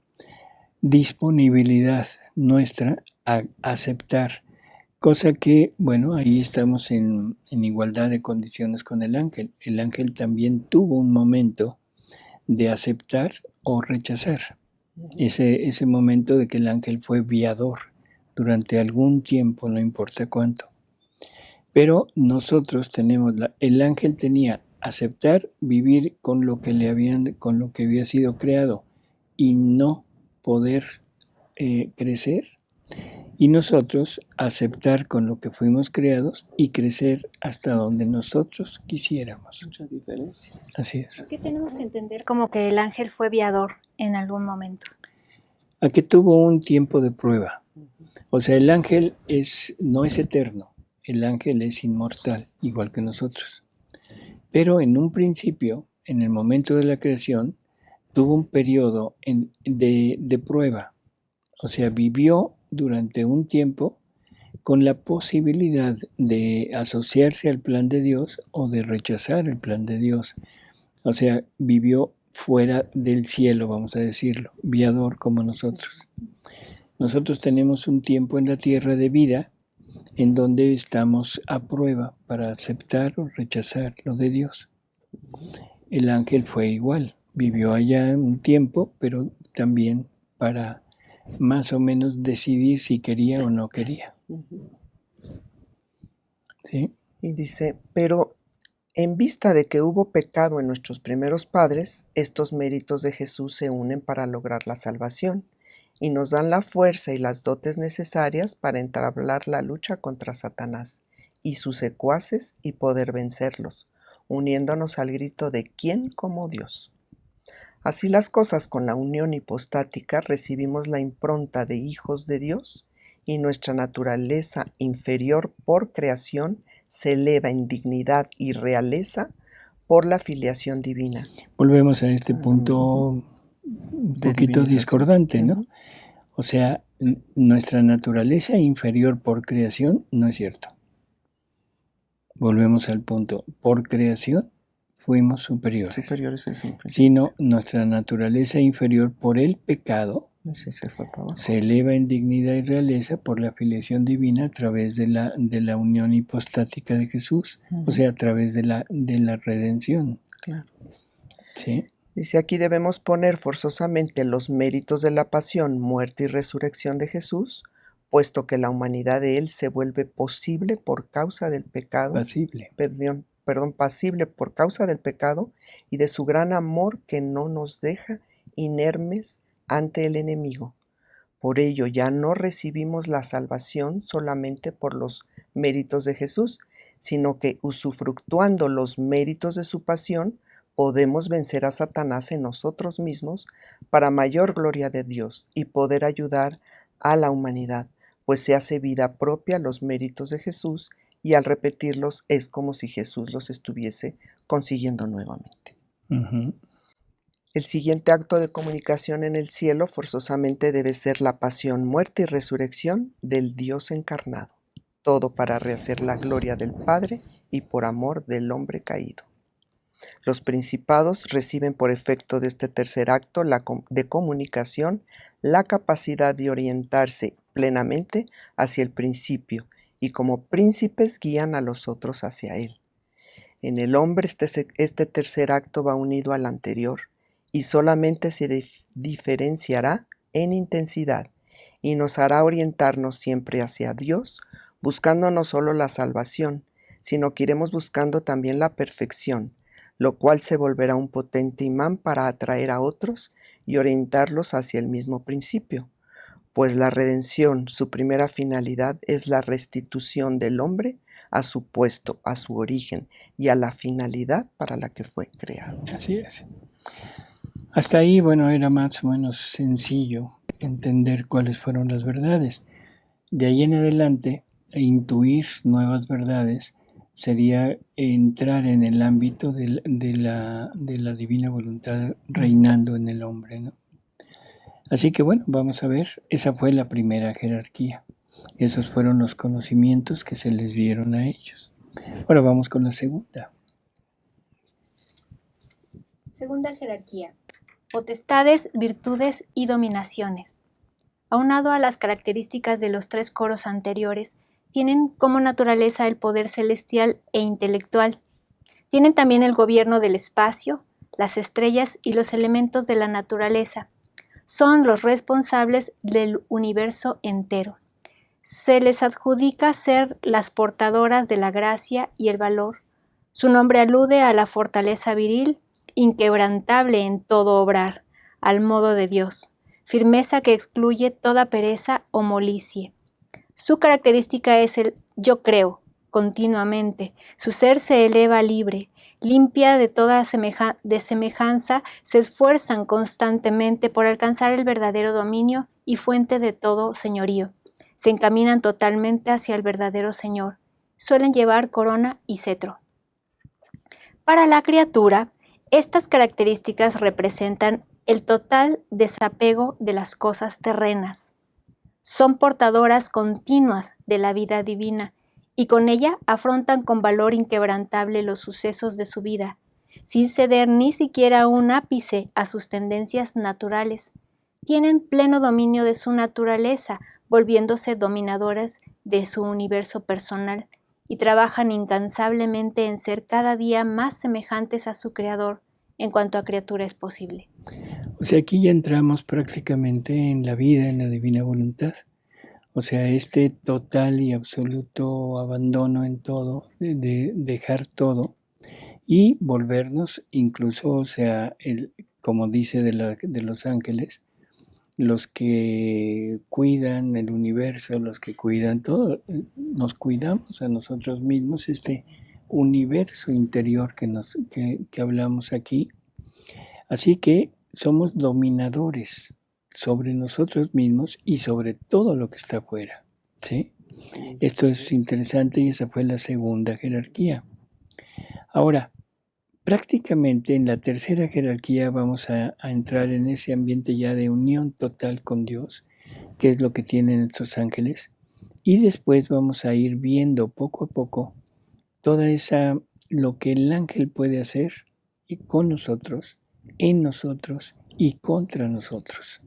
disponibilidad nuestra a aceptar, cosa que, bueno, ahí estamos en igualdad de condiciones con el ángel. El ángel también tuvo un momento de aceptar o rechazar. Ese momento de que el ángel fue viador durante algún tiempo, no importa cuánto. Pero nosotros tenemos, el ángel tenía aceptar vivir con lo que con lo que había sido creado y no poder crecer, y nosotros aceptar con lo que fuimos creados y crecer hasta donde nosotros quisiéramos. Mucha diferencia. Así es. ¿Qué tenemos que entender como que el ángel fue viador en algún momento? A que tuvo un tiempo de prueba. O sea, el ángel no es eterno. El ángel es inmortal, igual que nosotros. Pero en un principio, en el momento de la creación, tuvo un periodo de prueba. O sea, vivió durante un tiempo con la posibilidad de asociarse al plan de Dios o de rechazar el plan de Dios. O sea, vivió fuera del cielo, vamos a decirlo, viador como nosotros. Nosotros tenemos un tiempo en la tierra de vida en donde estamos a prueba para aceptar o rechazar lo de Dios. El ángel fue igual, vivió allá un tiempo, pero también para más o menos decidir si quería o no quería. ¿Sí? Y dice, pero en vista de que hubo pecado en nuestros primeros padres, estos méritos de Jesús se unen para lograr la salvación y nos dan la fuerza y las dotes necesarias para entablar la lucha contra Satanás y sus secuaces y poder vencerlos, uniéndonos al grito de ¿quién como Dios? Así las cosas, con la unión hipostática recibimos la impronta de hijos de Dios y nuestra naturaleza inferior por creación se eleva en dignidad y realeza por la filiación divina. Volvemos a este punto un poquito discordante, ¿no? O sea, nuestra naturaleza inferior por creación no es cierto. Volvemos al punto, por creación fuimos superiores. Superiores es un principio. Sino nuestra naturaleza inferior por el pecado, Ese se fue para abajo. Se eleva en dignidad y realeza por la filiación divina a través de la unión hipostática de Jesús, o sea, a través de la redención. Claro. ¿Sí? Dice, aquí debemos poner forzosamente los méritos de la pasión, muerte y resurrección de Jesús, puesto que la humanidad de Él se vuelve posible por causa del pecado. Pasible. Pasible por causa del pecado y de su gran amor que no nos deja inermes ante el enemigo. Por ello ya no recibimos la salvación solamente por los méritos de Jesús, sino que usufructuando los méritos de su pasión, podemos vencer a Satanás en nosotros mismos para mayor gloria de Dios y poder ayudar a la humanidad, pues se hace vida propia los méritos de Jesús y al repetirlos es como si Jesús los estuviese consiguiendo nuevamente. Uh-huh. El siguiente acto de comunicación en el cielo forzosamente debe ser la pasión, muerte y resurrección del Dios encarnado, todo para rehacer la gloria del Padre y por amor del hombre caído. Los principados reciben por efecto de este tercer acto de comunicación la capacidad de orientarse plenamente hacia el principio y como príncipes guían a los otros hacia él. En el hombre este tercer acto va unido al anterior y solamente se diferenciará en intensidad y nos hará orientarnos siempre hacia Dios, buscando no solo la salvación, sino que iremos buscando también la perfección, lo cual se volverá un potente imán para atraer a otros y orientarlos hacia el mismo principio, pues la redención, su primera finalidad, es la restitución del hombre a su puesto, a su origen y a la finalidad para la que fue creado. Así es. Hasta ahí, bueno, era más o menos sencillo entender cuáles fueron las verdades. De ahí en adelante, intuir nuevas verdades sería entrar en el ámbito de la divina voluntad reinando en el hombre, ¿no? Así que bueno, vamos a ver, esa fue la primera jerarquía. Esos fueron los conocimientos que se les dieron a ellos. Ahora vamos con la segunda. Segunda jerarquía. Potestades, virtudes y dominaciones. Aunado a las características de los tres coros anteriores, tienen como naturaleza el poder celestial e intelectual. Tienen también el gobierno del espacio, las estrellas y los elementos de la naturaleza. Son los responsables del universo entero. Se les adjudica ser las portadoras de la gracia y el valor. Su nombre alude a la fortaleza viril, inquebrantable en todo obrar, al modo de Dios, firmeza que excluye toda pereza o molicie. Su característica es el yo creo, continuamente. Su ser se eleva libre, limpia de toda semejanza, se esfuerzan constantemente por alcanzar el verdadero dominio y fuente de todo señorío. Se encaminan totalmente hacia el verdadero Señor. Suelen llevar corona y cetro. Para la criatura, estas características representan el total desapego de las cosas terrenas. Son portadoras continuas de la vida divina y con ella afrontan con valor inquebrantable los sucesos de su vida, sin ceder ni siquiera un ápice a sus tendencias naturales. Tienen pleno dominio de su naturaleza, volviéndose dominadoras de su universo personal, y trabajan incansablemente en ser cada día más semejantes a su Creador, en cuanto a criatura es posible. O sea, aquí ya entramos prácticamente en la vida, en la divina voluntad. O sea, este total y absoluto abandono en todo, de dejar todo y volvernos incluso, o sea, como dice de los ángeles, los que cuidan el universo, los que cuidan todo, nos cuidamos a nosotros mismos, este universo interior que hablamos aquí. Así que somos dominadores sobre nosotros mismos y sobre todo lo que está afuera, ¿sí? Esto es interesante y esa fue la segunda jerarquía. Ahora, prácticamente en la tercera jerarquía vamos a entrar en ese ambiente ya de unión total con Dios, que es lo que tienen estos ángeles, y después vamos a ir viendo poco a poco toda esa, lo que el ángel puede hacer con nosotros, en nosotros y contra nosotros.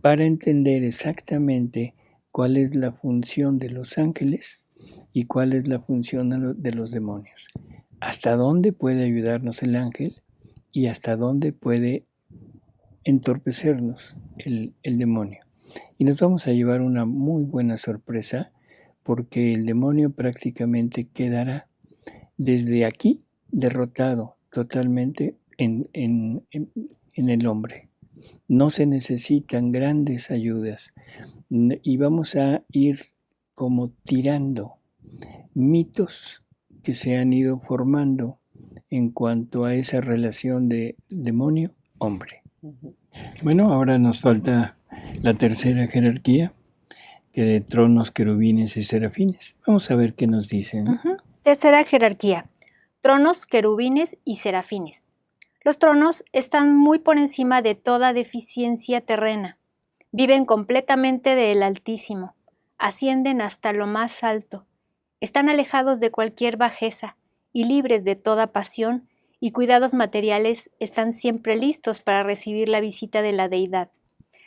para entender exactamente cuál es la función de los ángeles y cuál es la función de los demonios. Hasta dónde puede ayudarnos el ángel y hasta dónde puede entorpecernos el demonio. Y nos vamos a llevar una muy buena sorpresa, porque el demonio prácticamente quedará desde aquí derrotado totalmente en el hombre. No se necesitan grandes ayudas y vamos a ir como tirando mitos que se han ido formando en cuanto a esa relación de demonio-hombre. Bueno, ahora nos falta la tercera jerarquía, que de tronos, querubines y serafines. Vamos a ver qué nos dicen. Tercera jerarquía, tronos, querubines y serafines. Los tronos están muy por encima de toda deficiencia terrena. Viven completamente del Altísimo, ascienden hasta lo más alto, están alejados de cualquier bajeza y libres de toda pasión y cuidados materiales, están siempre listos para recibir la visita de la deidad.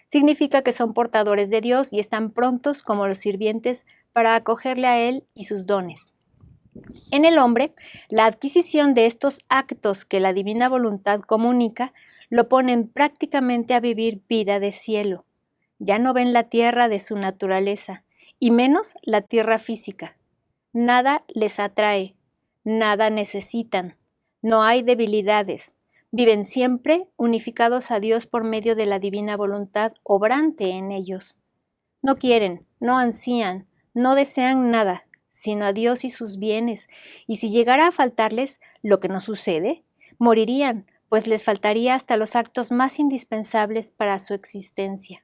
Significa que son portadores de Dios y están prontos como los sirvientes para acogerle a Él y sus dones. En el hombre, la adquisición de estos actos que la divina voluntad comunica lo ponen prácticamente a vivir vida de cielo. Ya no ven la tierra de su naturaleza, y menos la tierra física. Nada les atrae, nada necesitan, no hay debilidades. Viven siempre unificados a Dios por medio de la divina voluntad obrante en ellos. No quieren, no ansían, no desean nada, sino a Dios y sus bienes, y si llegara a faltarles, lo que no sucede, morirían, pues les faltaría hasta los actos más indispensables para su existencia.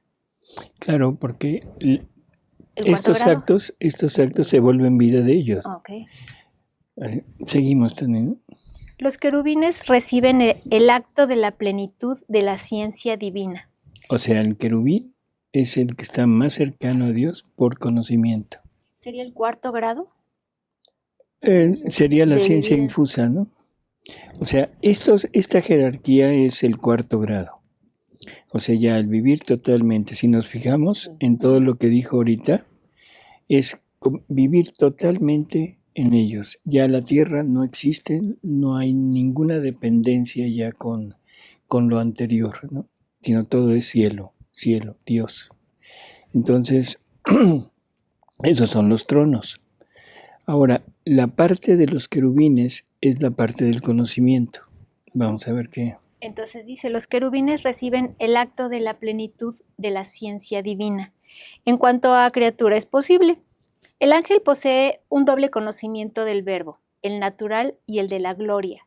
Claro, porque estos actos se vuelven vida de ellos. Okay. Seguimos teniendo. Los querubines reciben el acto de la plenitud de la ciencia divina. O sea, el querubín es el que está más cercano a Dios por conocimiento. ¿Sería el cuarto grado? Sería la ciencia infusa, ¿no? O sea, esta jerarquía es el cuarto grado. O sea, ya al vivir totalmente, si nos fijamos en todo lo que dijo ahorita, es vivir totalmente en ellos. Ya la tierra no existe, no hay ninguna dependencia ya con lo anterior, ¿no? Sino todo es cielo, Dios. Entonces, esos son los tronos. Ahora, la parte de los querubines es la parte del conocimiento. Vamos a ver qué. Entonces dice, los querubines reciben el acto de la plenitud de la ciencia divina. En cuanto a criatura es posible, el ángel posee un doble conocimiento del verbo, el natural y el de la gloria.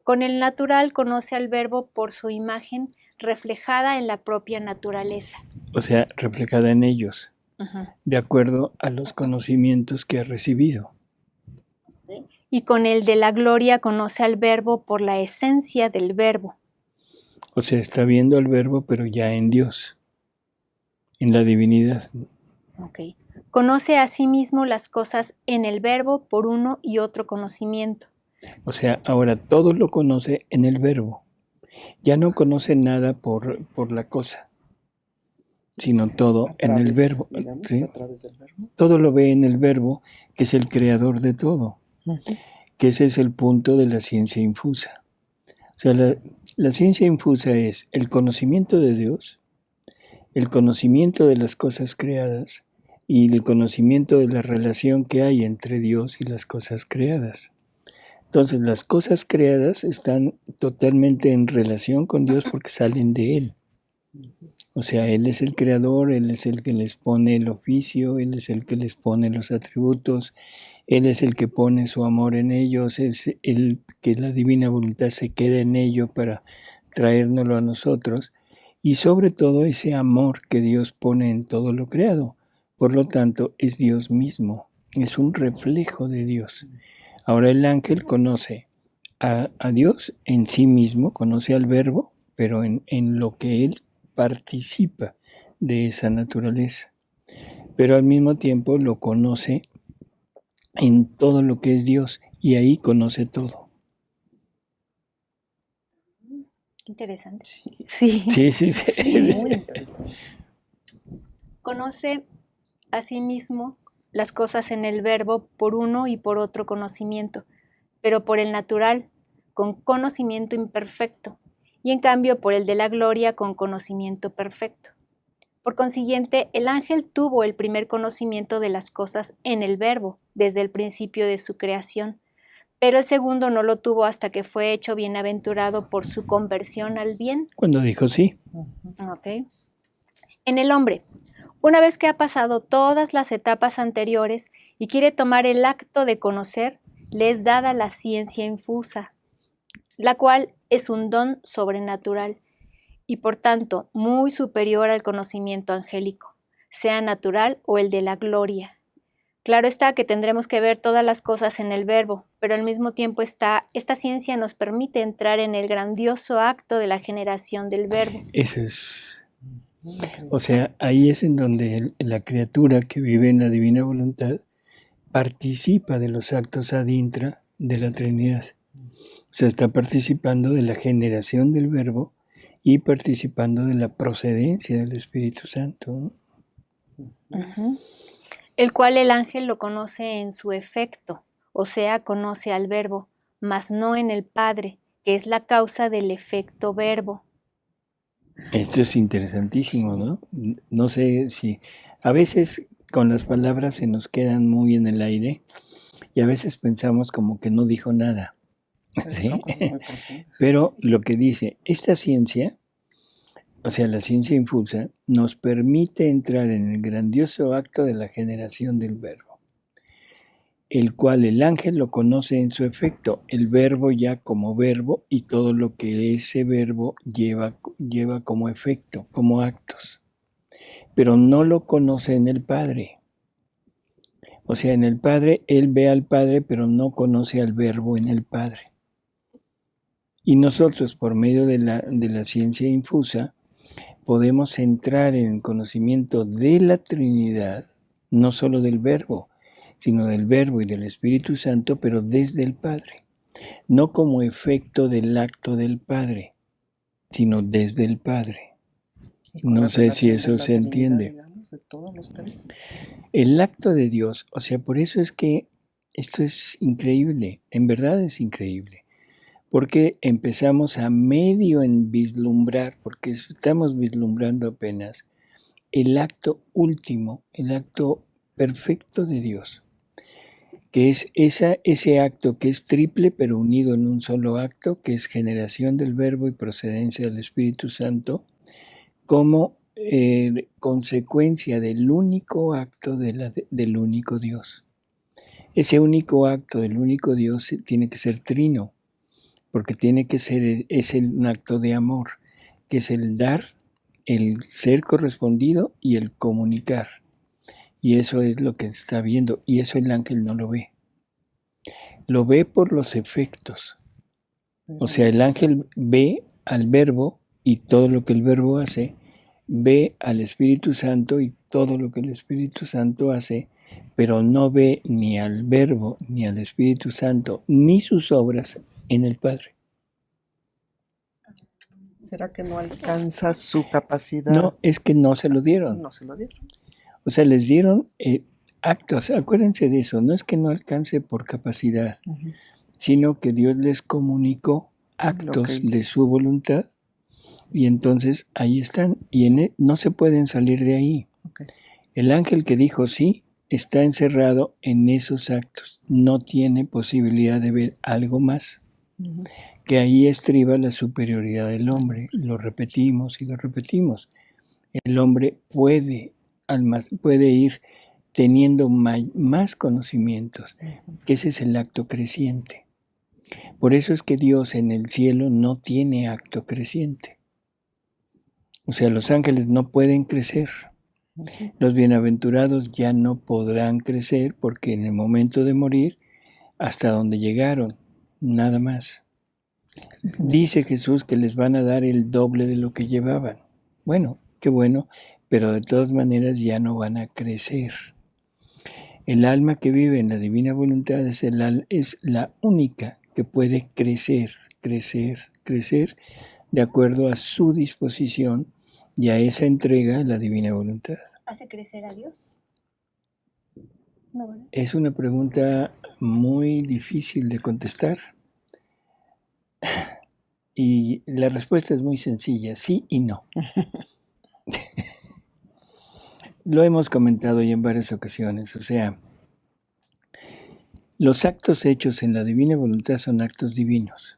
Con el natural conoce al verbo por su imagen reflejada en la propia naturaleza. O sea, reflejada en ellos, de acuerdo a los conocimientos que ha recibido. Y con el de la gloria conoce al verbo por la esencia del verbo. O sea, está viendo al verbo, pero ya en Dios, en la divinidad. Okay. Conoce a sí mismo las cosas en el verbo por uno y otro conocimiento. O sea, ahora todo lo conoce en el verbo. Ya no conoce nada por la cosa, sino todo en el verbo. Digamos, ¿sí? A través del verbo. Todo lo ve en el verbo, que es el creador de todo. Que ese es el punto de la ciencia infusa. O sea, la ciencia infusa es el conocimiento de Dios, el conocimiento de las cosas creadas y el conocimiento de la relación que hay entre Dios y las cosas creadas. Entonces, las cosas creadas están totalmente en relación con Dios porque salen de Él. O sea, Él es el creador, Él es el que les pone el oficio, Él es el que les pone los atributos, Él es el que pone su amor en ellos, es el que la divina voluntad se queda en ello para traérnoslo a nosotros. Y sobre todo ese amor que Dios pone en todo lo creado. Por lo tanto, es Dios mismo, es un reflejo de Dios. Ahora el ángel conoce a Dios en sí mismo, conoce al verbo, pero en lo que él participa de esa naturaleza. Pero al mismo tiempo lo conoce en todo lo que es Dios y ahí conoce todo. Interesante. Sí, Sí, muy interesante. conoce asimismo las cosas en el verbo por uno y por otro conocimiento, pero por el natural, con conocimiento imperfecto, y en cambio por el de la gloria con conocimiento perfecto. Por consiguiente, el ángel tuvo el primer conocimiento de las cosas en el verbo, desde el principio de su creación, pero el segundo no lo tuvo hasta que fue hecho bienaventurado por su conversión al bien. Cuando dijo sí. Okay. En el hombre, una vez que ha pasado todas las etapas anteriores y quiere tomar el acto de conocer, le es dada la ciencia infusa, la cual es un don sobrenatural y por tanto muy superior al conocimiento angélico, sea natural o el de la gloria. Claro está que tendremos que ver todas las cosas en el verbo, pero al mismo tiempo esta ciencia nos permite entrar en el grandioso acto de la generación del verbo. Eso es. O sea, ahí es en donde la criatura que vive en la divina voluntad participa de los actos ad intra de la Trinidad. O sea, está participando de la generación del verbo y participando de la procedencia del Espíritu Santo, ¿no? Uh-huh. El cual el ángel lo conoce en su efecto, o sea, conoce al verbo, mas no en el Padre, que es la causa del efecto verbo. Esto es interesantísimo, ¿no? No sé si a veces con las palabras se nos quedan muy en el aire y a veces pensamos como que no dijo nada, ¿sí? Pero lo que dice, esta ciencia, o sea, la ciencia infusa, nos permite entrar en el grandioso acto de la generación del verbo, el cual el ángel lo conoce en su efecto, el verbo ya como verbo y todo lo que ese verbo lleva como efecto, como actos, pero no lo conoce en el Padre. O sea, en el Padre, él ve al Padre, pero no conoce al verbo en el Padre. Y nosotros, por medio de la ciencia infusa, podemos entrar en el conocimiento de la Trinidad, no solo del verbo, sino del verbo y del Espíritu Santo, pero desde el Padre. No como efecto del acto del Padre, sino desde el Padre. No sé si eso se entiende. Digamos, de todos los temas. El acto de Dios, o sea, por eso es que esto es increíble, en verdad es increíble. Porque empezamos a medio en vislumbrar, porque estamos vislumbrando apenas el acto último, el acto perfecto de Dios, que es ese acto que es triple pero unido en un solo acto, que es generación del verbo y procedencia del Espíritu Santo, como consecuencia del único acto del único Dios. Ese único acto del único Dios tiene que ser trino, porque tiene que ser, un acto de amor, que es el dar, el ser correspondido y el comunicar. Y eso es lo que está viendo, y eso el ángel no lo ve. Lo ve por los efectos. O sea, el ángel ve al verbo y todo lo que el verbo hace, ve al Espíritu Santo y todo lo que el Espíritu Santo hace, pero no ve ni al verbo, ni al Espíritu Santo, ni sus obras en el Padre. ¿Será que no alcanza su capacidad? No, es que no se lo dieron. No se lo dieron. O sea, les dieron actos, acuérdense de eso, no es que no alcance por capacidad, sino que Dios les comunicó actos de su voluntad y entonces ahí están y no se pueden salir de ahí. Okay. El ángel que dijo sí está encerrado en esos actos, no tiene posibilidad de ver algo más, que ahí estriba la superioridad del hombre. Lo repetimos y lo repetimos. El hombre puede ir teniendo más conocimientos, que ese es el acto creciente. Por eso es que Dios en el cielo no tiene acto creciente. O sea, los ángeles no pueden crecer. Los bienaventurados ya no podrán crecer porque en el momento de morir, hasta donde llegaron, nada más. Dice Jesús que les van a dar el doble de lo que llevaban. Bueno, qué bueno, pero de todas maneras ya no van a crecer. El alma que vive en la divina voluntad es la única que puede crecer de acuerdo a su disposición y a esa entrega a la divina voluntad. ¿Hace crecer a Dios? No, ¿verdad? Es una pregunta muy difícil de contestar. Y la respuesta es muy sencilla, sí y no. Lo hemos comentado ya en varias ocasiones, o sea, los actos hechos en la divina voluntad son actos divinos,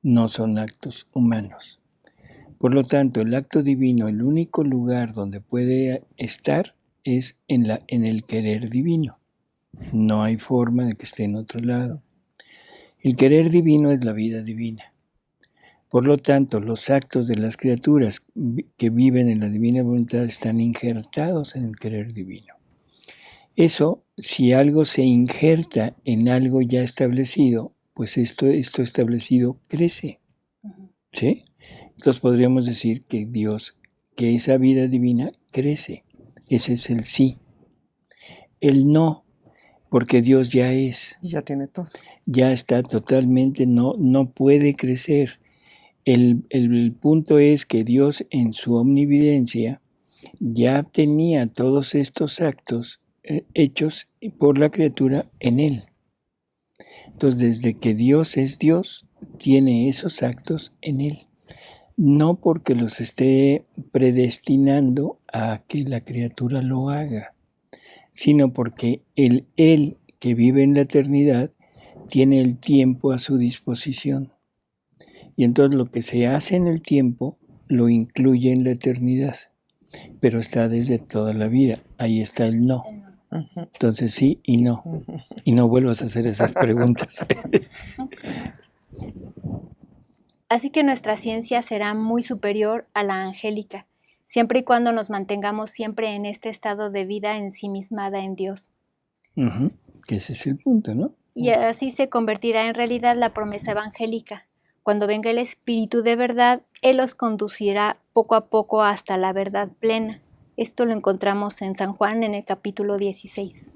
no son actos humanos. Por lo tanto, el acto divino, el único lugar donde puede estar es en el querer divino. No hay forma de que esté en otro lado. El querer divino es la vida divina. Por lo tanto, los actos de las criaturas que viven en la divina voluntad están injertados en el querer divino. Eso, si algo se injerta en algo ya establecido, pues esto establecido crece. ¿Sí? Entonces podríamos decir que que esa vida divina crece. Ese es el sí. El no, porque Dios ya es. Y ya tiene todo. Ya está totalmente, no puede crecer. El punto es que Dios en su omnividencia ya tenía todos estos actos hechos por la criatura en él. Entonces, desde que Dios es Dios, tiene esos actos en él. No porque los esté predestinando a que la criatura lo haga, sino porque él que vive en la eternidad tiene el tiempo a su disposición. Y entonces lo que se hace en el tiempo lo incluye en la eternidad, pero está desde toda la vida. Ahí está el no. Entonces sí y no. Y no vuelvas a hacer esas preguntas. Así que nuestra ciencia será muy superior a la angélica, siempre y cuando nos mantengamos siempre en este estado de vida ensimismada en Dios. Que ese es el punto, ¿no? Y así se convertirá en realidad la promesa evangélica. Cuando venga el Espíritu de verdad, Él los conducirá poco a poco hasta la verdad plena. Esto lo encontramos en San Juan en el capítulo 16.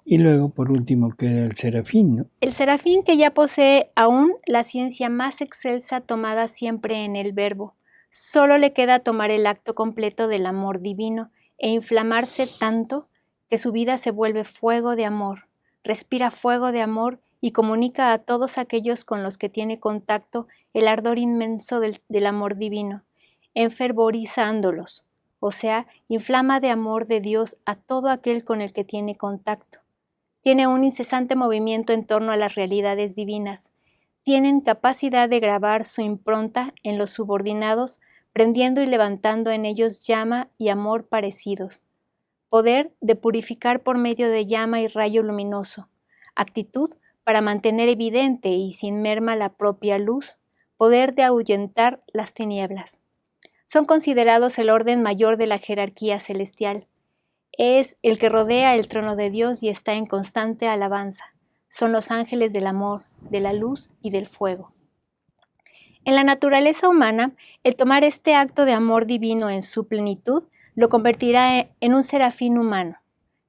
Y luego, por último, queda el serafín, ¿no? El serafín que ya posee aún la ciencia más excelsa tomada siempre en el Verbo. Solo le queda tomar el acto completo del amor divino e inflamarse tanto que su vida se vuelve fuego de amor, respira fuego de amor y comunica a todos aquellos con los que tiene contacto el ardor inmenso del amor divino, enfervorizándolos, o sea, inflama de amor de Dios a todo aquel con el que tiene contacto. Tiene un incesante movimiento en torno a las realidades divinas. Tienen capacidad de grabar su impronta en los subordinados, prendiendo y levantando en ellos llama y amor parecidos. Poder de purificar por medio de llama y rayo luminoso. Actitud para mantener evidente y sin merma la propia luz. Poder de ahuyentar las tinieblas. Son considerados el orden mayor de la jerarquía celestial. Es el que rodea el trono de Dios y está en constante alabanza. Son los ángeles del amor, de la luz y del fuego. En la naturaleza humana, el tomar este acto de amor divino en su plenitud lo convertirá en un serafín humano,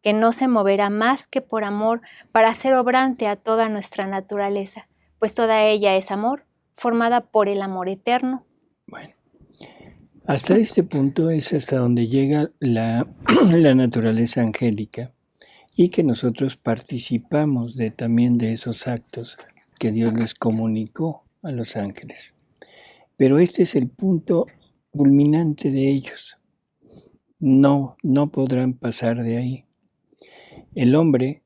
que no se moverá más que por amor para hacer obrante a toda nuestra naturaleza, pues toda ella es amor, formada por el amor eterno. Bueno. Hasta este punto es hasta donde llega la naturaleza angélica y que nosotros participamos también de esos actos que Dios les comunicó a los ángeles. Pero este es el punto culminante de ellos. No podrán pasar de ahí. El hombre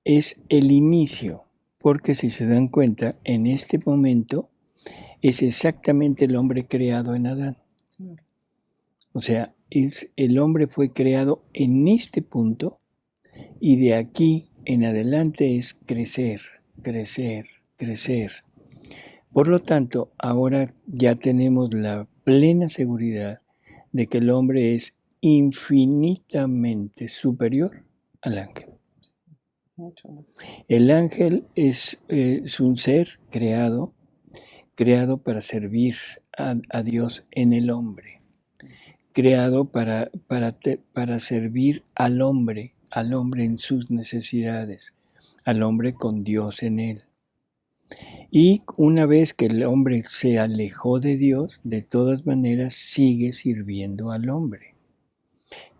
es el inicio, porque si se dan cuenta, en este momento es exactamente el hombre creado en Adán. O sea, el hombre fue creado en este punto y de aquí en adelante es crecer, crecer, crecer. Por lo tanto, ahora ya tenemos la plena seguridad de que el hombre es infinitamente superior al ángel. Mucho más. El ángel es un ser creado para servir a Dios en el hombre. Creado para servir al hombre en sus necesidades, al hombre con Dios en él. Y una vez que el hombre se alejó de Dios, de todas maneras sigue sirviendo al hombre,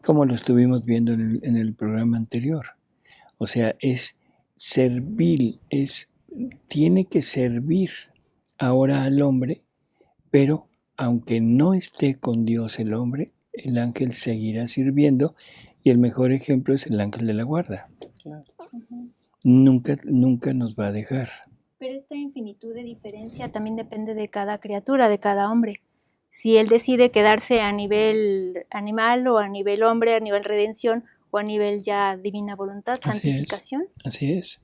como lo estuvimos viendo en el programa anterior. O sea, es servil, tiene que servir ahora al hombre, pero aunque no esté con Dios el hombre, el ángel seguirá sirviendo, y el mejor ejemplo es el ángel de la guarda. Claro. Nunca nos va a dejar. Pero esta infinitud de diferencia también depende de cada criatura, de cada hombre. Si él decide quedarse a nivel animal o a nivel hombre, a nivel redención o a nivel ya divina voluntad, santificación. Así es.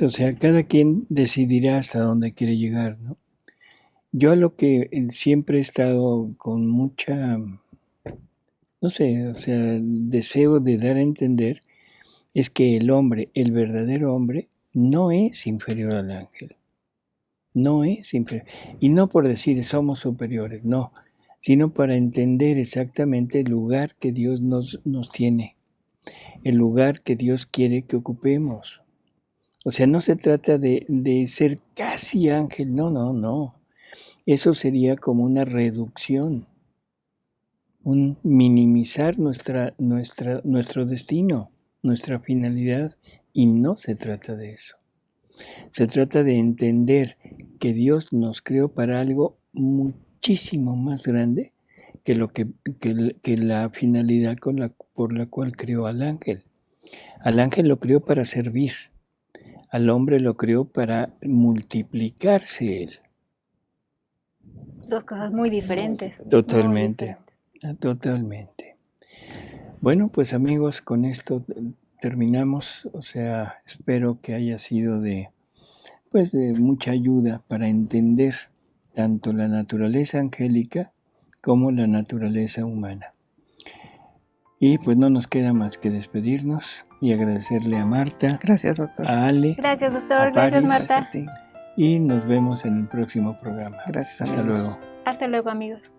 O sea, cada quien decidirá hasta dónde quiere llegar, ¿no? Yo a lo que siempre he estado con mucha, no sé, o sea, deseo de dar a entender es que el hombre, el verdadero hombre, no es inferior al ángel. No es inferior. Y no por decir somos superiores, no, sino para entender exactamente el lugar que Dios nos tiene, el lugar que Dios quiere que ocupemos. O sea, no se trata de ser casi ángel, no. Eso sería como una reducción, un minimizar nuestro destino, nuestra finalidad, y no se trata de eso. Se trata de entender que Dios nos creó para algo muchísimo más grande que la finalidad por la cual creó al ángel. Al ángel lo creó para servir, al hombre lo creó para multiplicarse él. Dos cosas muy diferentes. Totalmente. Bueno, pues amigos, con esto terminamos. O sea, espero que haya sido de mucha ayuda para entender tanto la naturaleza angélica como la naturaleza humana. Y pues no nos queda más que despedirnos y agradecerle a Marta. Gracias, doctor. A Ale. Gracias, doctor. A Gracias, Paris. Marta. Gracias a ti. Y nos vemos en el próximo programa. Gracias, Hasta amigos. luego. Hasta luego, amigos.